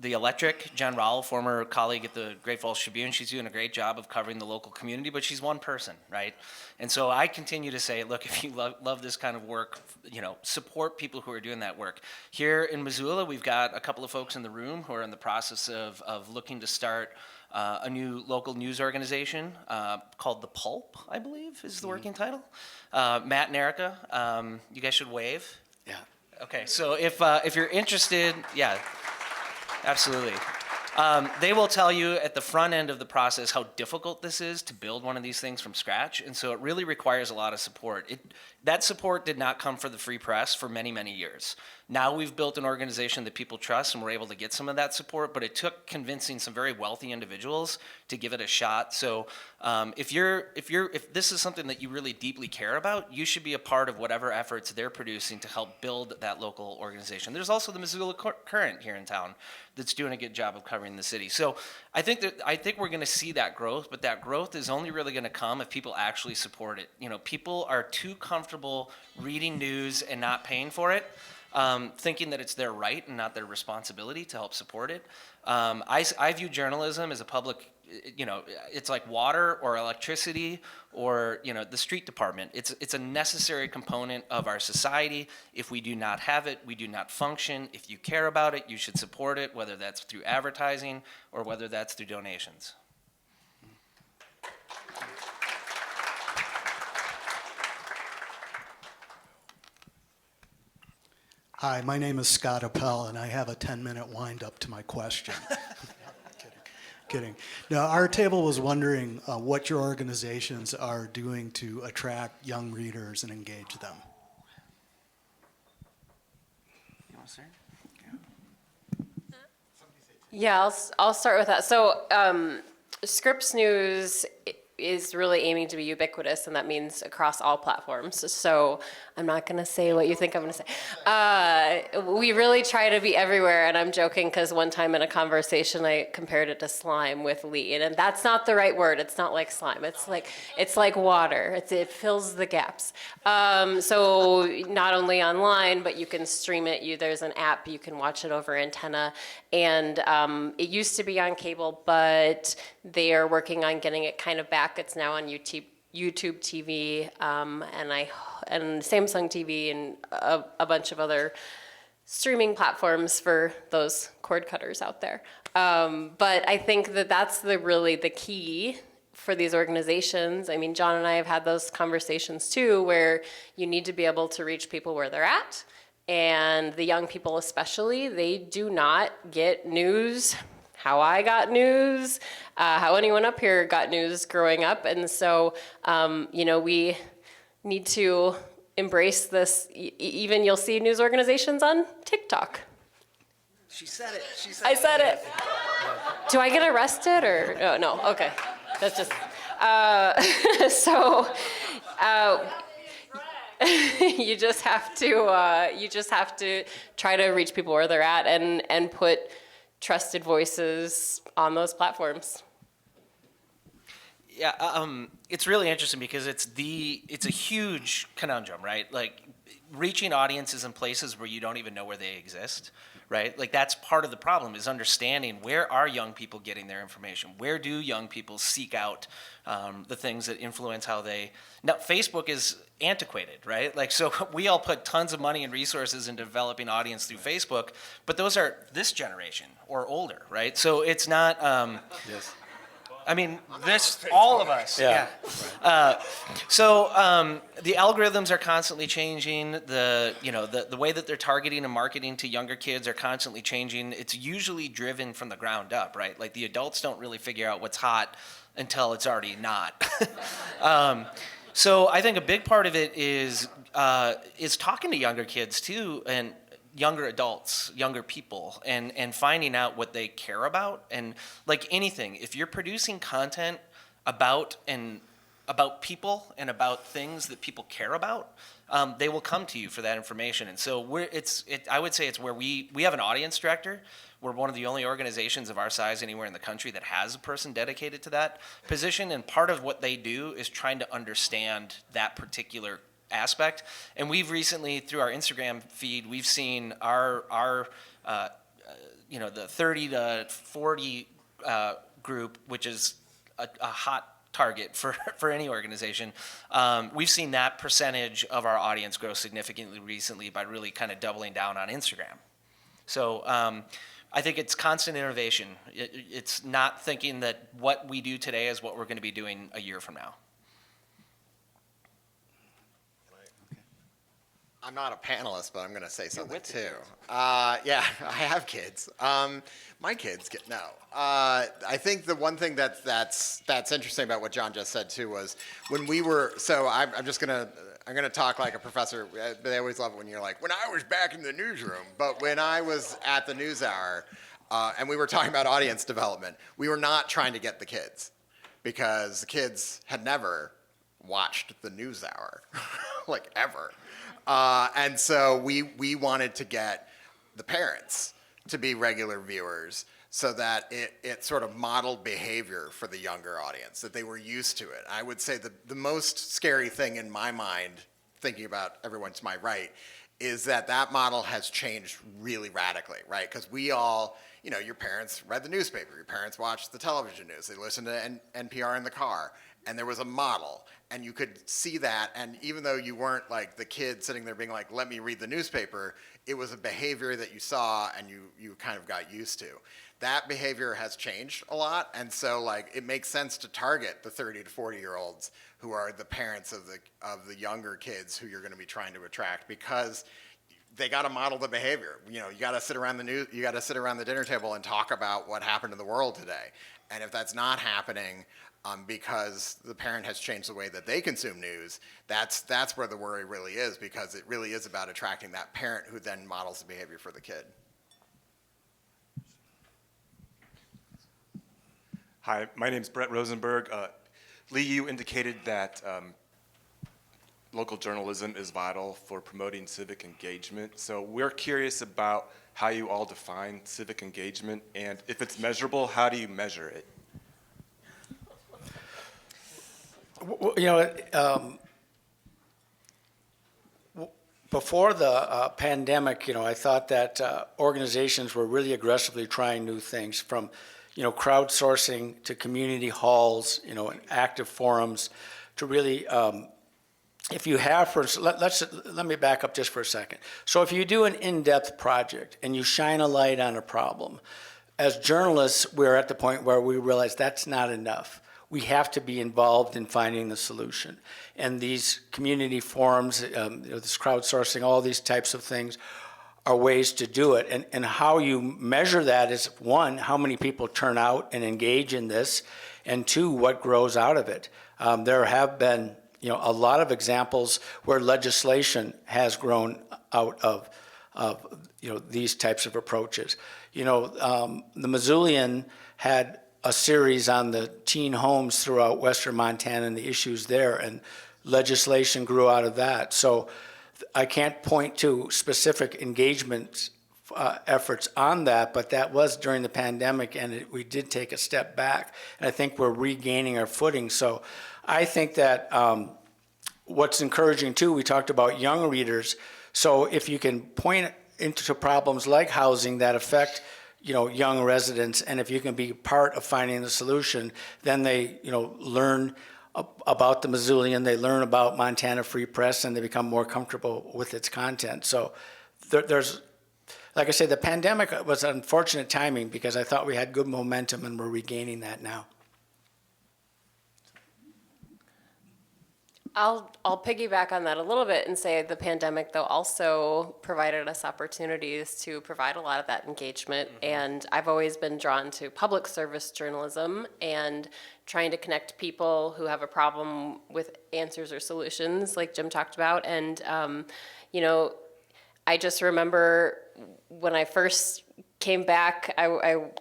Electric, Jen Rowell, former colleague at the Great Falls Tribune, she's doing a great job of covering the local community, but she's one person, right? And so I continue to say, look, if you love this kind of work, support people who are doing that work. Here in Missoula, we've got a couple of folks in the room who are in the process of looking to start a new local news organization called The Pulp, I believe is the working title. Matt and Erica, you guys should wave. Yeah. Okay, so if you're interested, yeah, absolutely. They will tell you at the front end of the process how difficult this is to build one of these things from scratch, and so it really requires a lot of support. That support did not come for the Free Press for many, many years. Now we've built an organization that people trust, and we're able to get some of that support, but it took convincing some very wealthy individuals to give it a shot. So if this is something that you really deeply care about, you should be a part of whatever efforts they're producing to help build that local organization. There's also the Missoula Current here in town that's doing a good job of covering the city. So I think we're going to see that growth, but that growth is only really going to come if people actually support it. People are too comfortable reading news and not paying for it. Thinking that it's their right and not their responsibility to help support it. I view journalism as a public, it's like water or electricity or, the street department. It's a necessary component of our society. If we do not have it, we do not function. If you care about it, you should support it, whether that's through advertising or whether that's through donations. Hi, my name is Scott Appel, and I have a 10-minute wind-up to my question. Kidding. Now, our table was wondering what your organizations are doing to attract young readers and engage them. You want to start? Yeah, I'll start with that. So Scripps News is really aiming to be ubiquitous, and that means across all platforms. So I'm not going to say what you think I'm going to say. We really try to be everywhere, and I'm joking because one time in a conversation I compared it to slime with Lee, and that's not the right word. It's not like slime. It's like water. It fills the gaps. So not only online, but you can stream it. There's an app. You can watch it over antenna, and it used to be on cable, but they are working on getting it kind of back. It's now on YouTube TV, and Samsung TV, and a bunch of other streaming platforms for those cord cutters out there. But I think that's really the key for these organizations. I mean, John and I have had those conversations too, where you need to be able to reach people where they're at, and the young people especially, they do not get news how I got news, how anyone up here got news growing up. And so, we need to embrace this. Even you'll see news organizations on TikTok. She said it. I said it. Do I get arrested or no? Okay, that's just so. You just have to try to reach people where they're at and put trusted voices on those platforms. Yeah, it's really interesting because it's a huge conundrum, right? Like reaching audiences in places where you don't even know where they exist, right? Like that's part of the problem is understanding where are young people getting their information? Where do young people seek out the things that influence how they... Now, Facebook is antiquated, right? Like, so we all put tons of money and resources into developing audience through Facebook, but those are this generation or older, right? So it's not... Yes. I mean, all of us. Yeah. So the algorithms are constantly changing. The way that they're targeting and marketing to younger kids are constantly changing. It's usually driven from the ground up, right? Like the adults don't really figure out what's hot until it's already not. So I think a big part of it is talking to younger kids too, and younger adults, younger people, and finding out what they care about. And like anything, if you're producing content about people and about things that people care about, they will come to you for that information. And so I would say it's where we have an audience director. We're one of the only organizations of our size anywhere in the country that has a person dedicated to that position. And part of what they do is trying to understand that particular aspect. And we've recently, through our Instagram feed, we've seen our the 30 to 40 group, which is a hot target for any organization. We've seen that percentage of our audience grow significantly recently by really kind of doubling down on Instagram. So I think it's constant innovation. It's not thinking that what we do today is what we're going to be doing a year from now. I'm not a panelist, but I'm going to say something too. Yeah, I have kids. My kids get no. I think the one thing that's interesting about what John just said too was when we were. So I'm gonna talk like a professor. They always love it when you're like, when I was back in the newsroom. But when I was at the NewsHour, and we were talking about audience development, we were not trying to get the kids because the kids had never watched the NewsHour, like ever. And so we wanted to get the parents to be regular viewers so that it sort of modeled behavior for the younger audience, that they were used to it. I would say the most scary thing in my mind, thinking about everyone to my right, is that model has changed really radically, right? Because we all, your parents read the newspaper, your parents watched the television news, they listened to NPR in the car, and there was a model. And you could see that, and even though you weren't like the kid sitting there being like, let me read the newspaper, it was a behavior that you saw and you kind of got used to. That behavior has changed a lot, and so like it makes sense to target the 30 to 40-year-olds who are the parents of the younger kids who you're going to be trying to attract, because they got to model the behavior. You got to sit around the dinner table and talk about what happened in the world today. And if that's not happening, because the parent has changed the way that they consume news, that's where the worry really is, because it really is about attracting that parent who then models the behavior for the kid. Hi, my name is Brett Rosenberg. Lee, you indicated that local journalism is vital for promoting civic engagement. So we're curious about how you all define civic engagement, and if it's measurable, how do you measure it? Before the pandemic, I thought that organizations were really aggressively trying new things, from crowdsourcing to community halls, and active forums, to really, if you have, let me back up just for a second. So if you do an in-depth project and you shine a light on a problem, as journalists, we're at the point where we realize that's not enough. We have to be involved in finding the solution. And these community forums, this crowdsourcing, all these types of things are ways to do it. And how you measure that is, one, how many people turn out and engage in this, and two, what grows out of it. There have been a lot of examples where legislation has grown out of these types of approaches. The Missoulian had a series on the teen homes throughout western Montana and the issues there, and legislation grew out of that. So I can't point to specific engagement efforts on that, but that was during the pandemic, and we did take a step back, and I think we're regaining our footing. So I think that what's encouraging too, we talked about young readers. So if you can point into problems like housing that affect, young residents, and if you can be part of finding the solution, then they, learn about the Missoulian, they learn about Montana Free Press, and they become more comfortable with its content. So there's, like I say, the pandemic was unfortunate timing because I thought we had good momentum and we're regaining that now. I'll piggyback on that a little bit and say the pandemic, though, also provided us opportunities to provide a lot of that engagement. And I've always been drawn to public service journalism and trying to connect people who have a problem with answers or solutions, like Jim talked about. And, I just remember when I first came back, the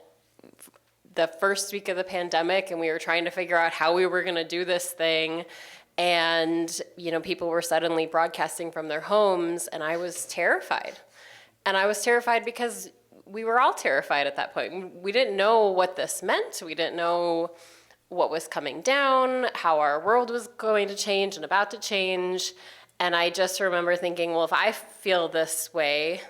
first week of the pandemic, and we were trying to figure out how we were going to do this thing. And, people were suddenly broadcasting from their homes, and I was terrified. And I was terrified because we were all terrified at that point. We didn't know what this meant. We didn't know what was coming down, how our world was going to change and about to change. And I just remember thinking, well, if I feel this way,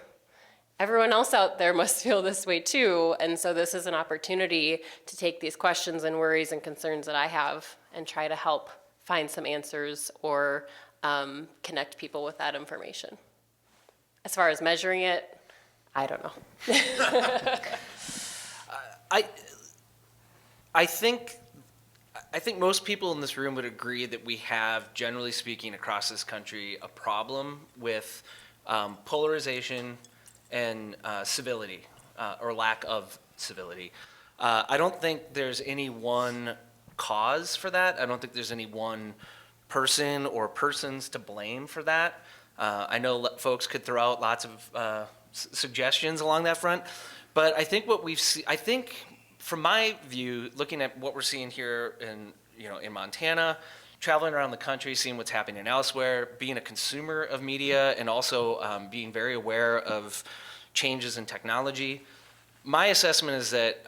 everyone else out there must feel this way too. And so this is an opportunity to take these questions and worries and concerns that I have and try to help find some answers or connect people with that information. As far as measuring it, I don't know. I think most people in this room would agree that we have, generally speaking, across this country, a problem with polarization and civility, or lack of civility. I don't think there's any one cause for that. I don't think there's any one person or persons to blame for that. I know folks could throw out lots of suggestions along that front, but I think what we've seen, I think from my view, looking at what we're seeing here in Montana, traveling around the country, seeing what's happening elsewhere, being a consumer of media, and also being very aware of changes in technology, my assessment is that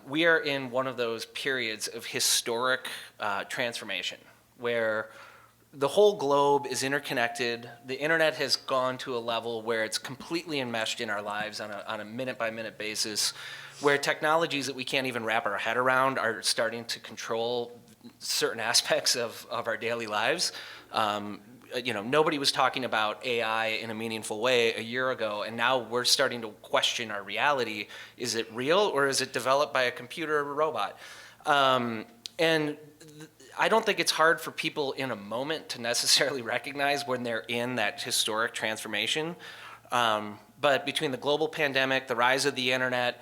we are in one of those periods of historic transformation where the whole globe is interconnected. The internet has gone to a level where it's completely enmeshed in our lives on a minute-by-minute basis, where technologies that we can't even wrap our head around are starting to control certain aspects of our daily lives. Nobody was talking about AI in a meaningful way a year ago, and now we're starting to question our reality. Is it real, or is it developed by a computer or a robot? And I don't think it's hard for people in a moment to necessarily recognize when they're in that historic transformation. But between the global pandemic, the rise of the internet,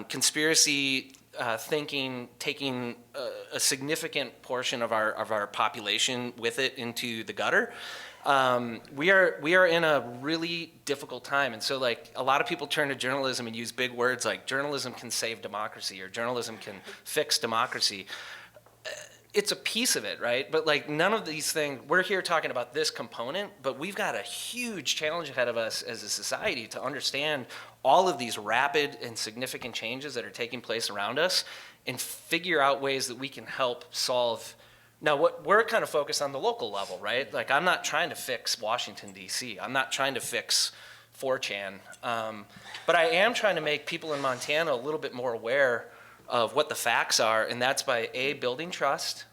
conspiracy thinking taking a significant portion of our population with it into the gutter, we are in a really difficult time. And so, like, a lot of people turn to journalism and use big words like journalism can save democracy or journalism can fix democracy. It's a piece of it, right? But like, none of these things, we're here talking about this component, but we've got a huge challenge ahead of us as a society to understand all of these rapid and significant changes that are taking place around us and figure out ways that we can help solve. Now, what we're kind of focused on the local level, right? Like, I'm not trying to fix Washington, D.C. I'm not trying to fix 4chan. But I am trying to make people in Montana a little bit more aware of what the facts are, and that's by building trust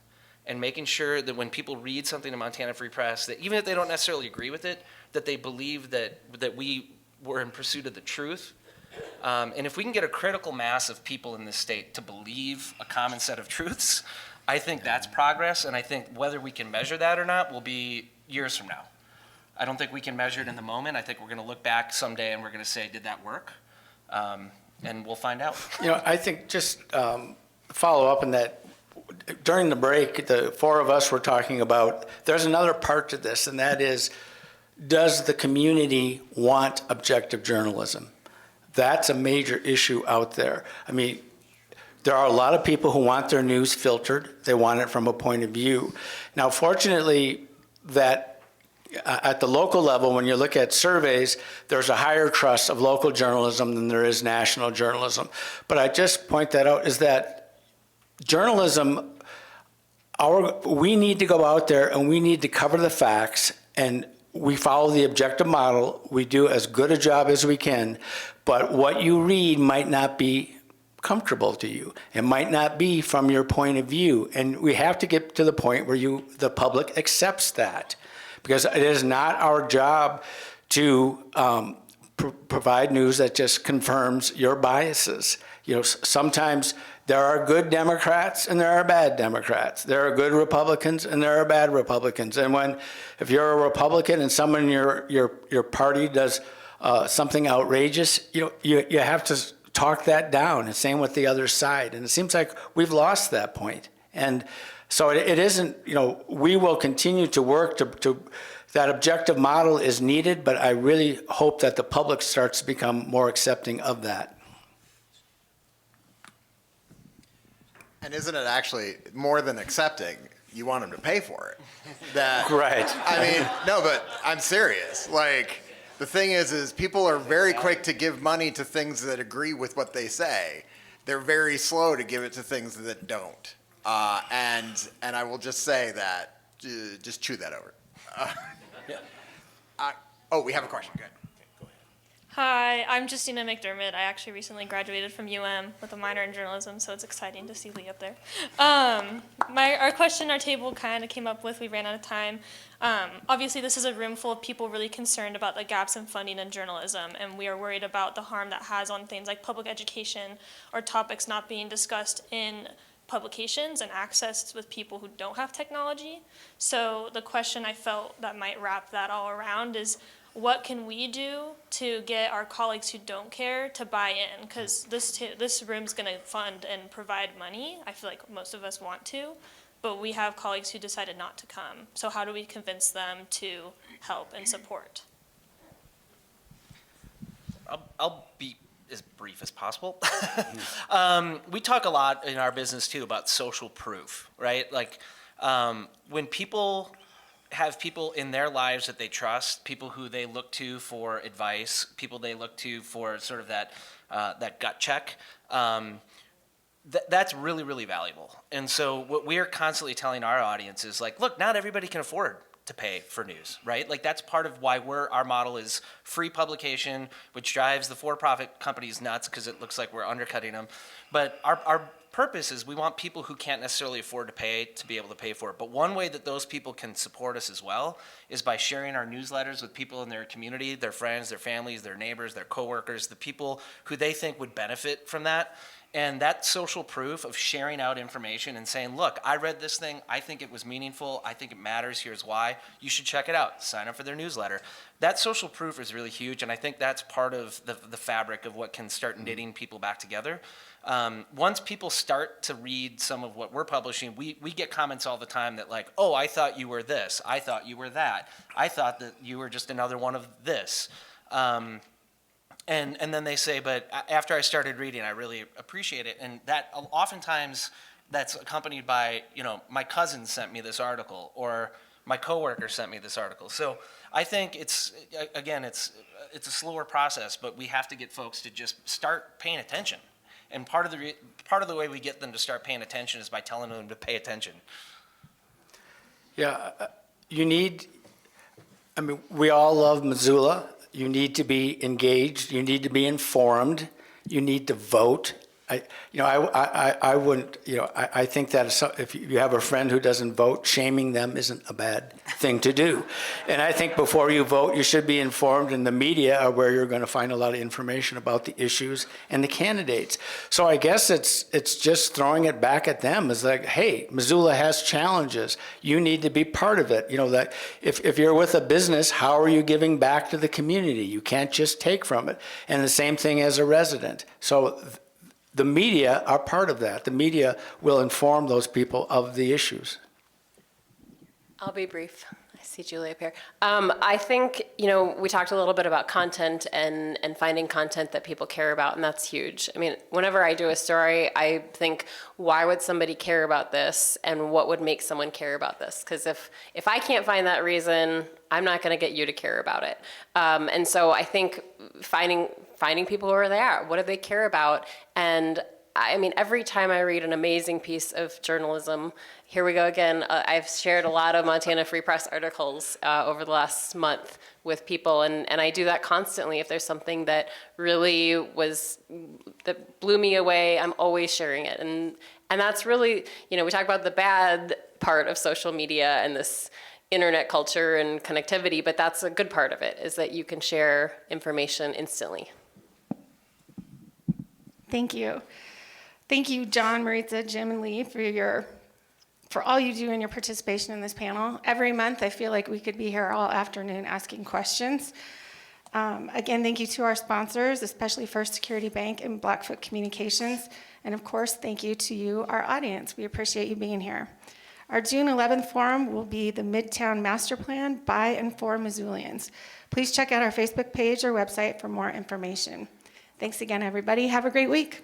and making sure that when people read something in Montana Free Press, that even if they don't necessarily agree with it, that they believe that we were in pursuit of the truth. And if we can get a critical mass of people in this state to believe a common set of truths, I think that's progress, and I think whether we can measure that or not will be years from now. I don't think we can measure it in the moment. I think we're going to look back someday and we're going to say, did that work? And we'll find out. I think just follow up on that. During the break, the four of us were talking about, there's another part to this, and that is, does the community want objective journalism? That's a major issue out there. I mean, There are a lot of people who want their news filtered. They want it from a point of view. Now, fortunately, that at the local level, when you look at surveys, there's a higher trust of local journalism than there is national journalism. But I just point that out is that journalism, we need to go out there and we need to cover the facts, and we follow the objective model. We do as good a job as we can, but what you read might not be comfortable to you. It might not be from your point of view, and we have to get to the point where the public accepts that, because it is not our job to provide news that just confirms your biases. You know, sometimes there are good Democrats and there are bad Democrats. There are good Republicans and there are bad Republicans. And if you're a Republican and someone in your party does something outrageous, you have to talk that down, and same with the other side. And it seems like we've lost that point. And so it isn't, we will continue to work to that objective model is needed, but I really hope that the public starts to become more accepting of that. And isn't it actually more than accepting? You want them to pay for it. Right. I mean, no, but I'm serious. Like, the thing is people are very quick to give money to things that agree with what they say. They're very slow to give it to things that don't. And I will just say that, just chew that over. We have a question. Good. Hi, I'm Justina McDermott. I actually recently graduated from with a minor in journalism, so it's exciting to see Lee up there. Our question our table kind of came up with, we ran out of time. Obviously, this is a room full of people really concerned about the gaps in funding in journalism, and we are worried about the harm that has on things like public education or topics not being discussed in publications and access with people who don't have technology. So the question I felt that might wrap that all around is, what can we do to get our colleagues who don't care to buy in? Because this room's going to fund and provide money. I feel like most of us want to, but we have colleagues who decided not to come. So how do we convince them to help and support? I'll be as brief as possible. We talk a lot in our business too about social proof, right? Like when people have people in their lives that they trust, people who they look to for advice, people they look to for sort of that gut check, that's really, really valuable. And so what we are constantly telling our audience is like, look, not everybody can afford to pay for news, right? Like that's part of why our model is free publication, which drives the for-profit companies nuts because it looks like we're undercutting them. But our purpose is we want people who can't necessarily afford to pay to be able to pay for it. But one way that those people can support us as well is by sharing our newsletters with people in their community, their friends, their families, their neighbors, their coworkers, the people who they think would benefit from that. And that social proof of sharing out information and saying, look, I read this thing, I think it was meaningful, I think it matters, here's why, you should check it out, sign up for their newsletter. That social proof is really huge, and I think that's part of the fabric of what can start knitting people back together. Once people start to read some of what we're publishing, we get comments all the time that like, oh, I thought you were this, I thought you were that, I thought that you were just another one of this. And then they say, but after I started reading, I really appreciate it. And that oftentimes that's accompanied by, my cousin sent me this article or my coworker sent me this article. So I think it's a slower process, but we have to get folks to just start paying attention. And part of the way we get them to start paying attention is by telling them to pay attention. Yeah, we all love Missoula. You need to be engaged. You need to be informed. You need to vote. I wouldn't, I think that if you have a friend who doesn't vote, shaming them isn't a bad thing to do. And I think before you vote, you should be informed, and the media are where you're going to find a lot of information about the issues and the candidates. So I guess it's just throwing it back at them. It's like, hey, Missoula has challenges. You need to be part of it. That if you're with a business, how are you giving back to the community? You can't just take from it. And the same thing as a resident. So the media are part of that. The media will inform those people of the issues. I'll be brief. I See Julie up here. I think, we talked a little bit about content and finding content that people care about, and that's huge. I mean, whenever I do a story, I think, why would somebody care about this, and what would make someone care about this? Because if I can't find that reason, I'm not going to get you to care about it. And so I think finding people who are there, what do they care about? And I mean, every time I read an amazing piece of journalism, here we go again. I've shared a lot of Montana Free Press articles over the last month with people, and I do that constantly. If there's something that really that blew me away, I'm always sharing it. And that's really, we talk about the bad part of social media and this internet culture and connectivity, but that's a good part of it, is that you can share information instantly. Thank you. Thank you, John, Maritsa, Jim, and Lee, for all you do and your participation in this panel. Every month, I feel like we could be here all afternoon asking questions. Again, thank you to our sponsors, especially First Security Bank and Blackfoot Communications. And of course, thank you to you, our audience. We appreciate you being here. Our June 11th forum will be the Midtown Master Plan by and for Missoulians. Please check out our Facebook page or website for more information. Thanks again, everybody. Have a great week.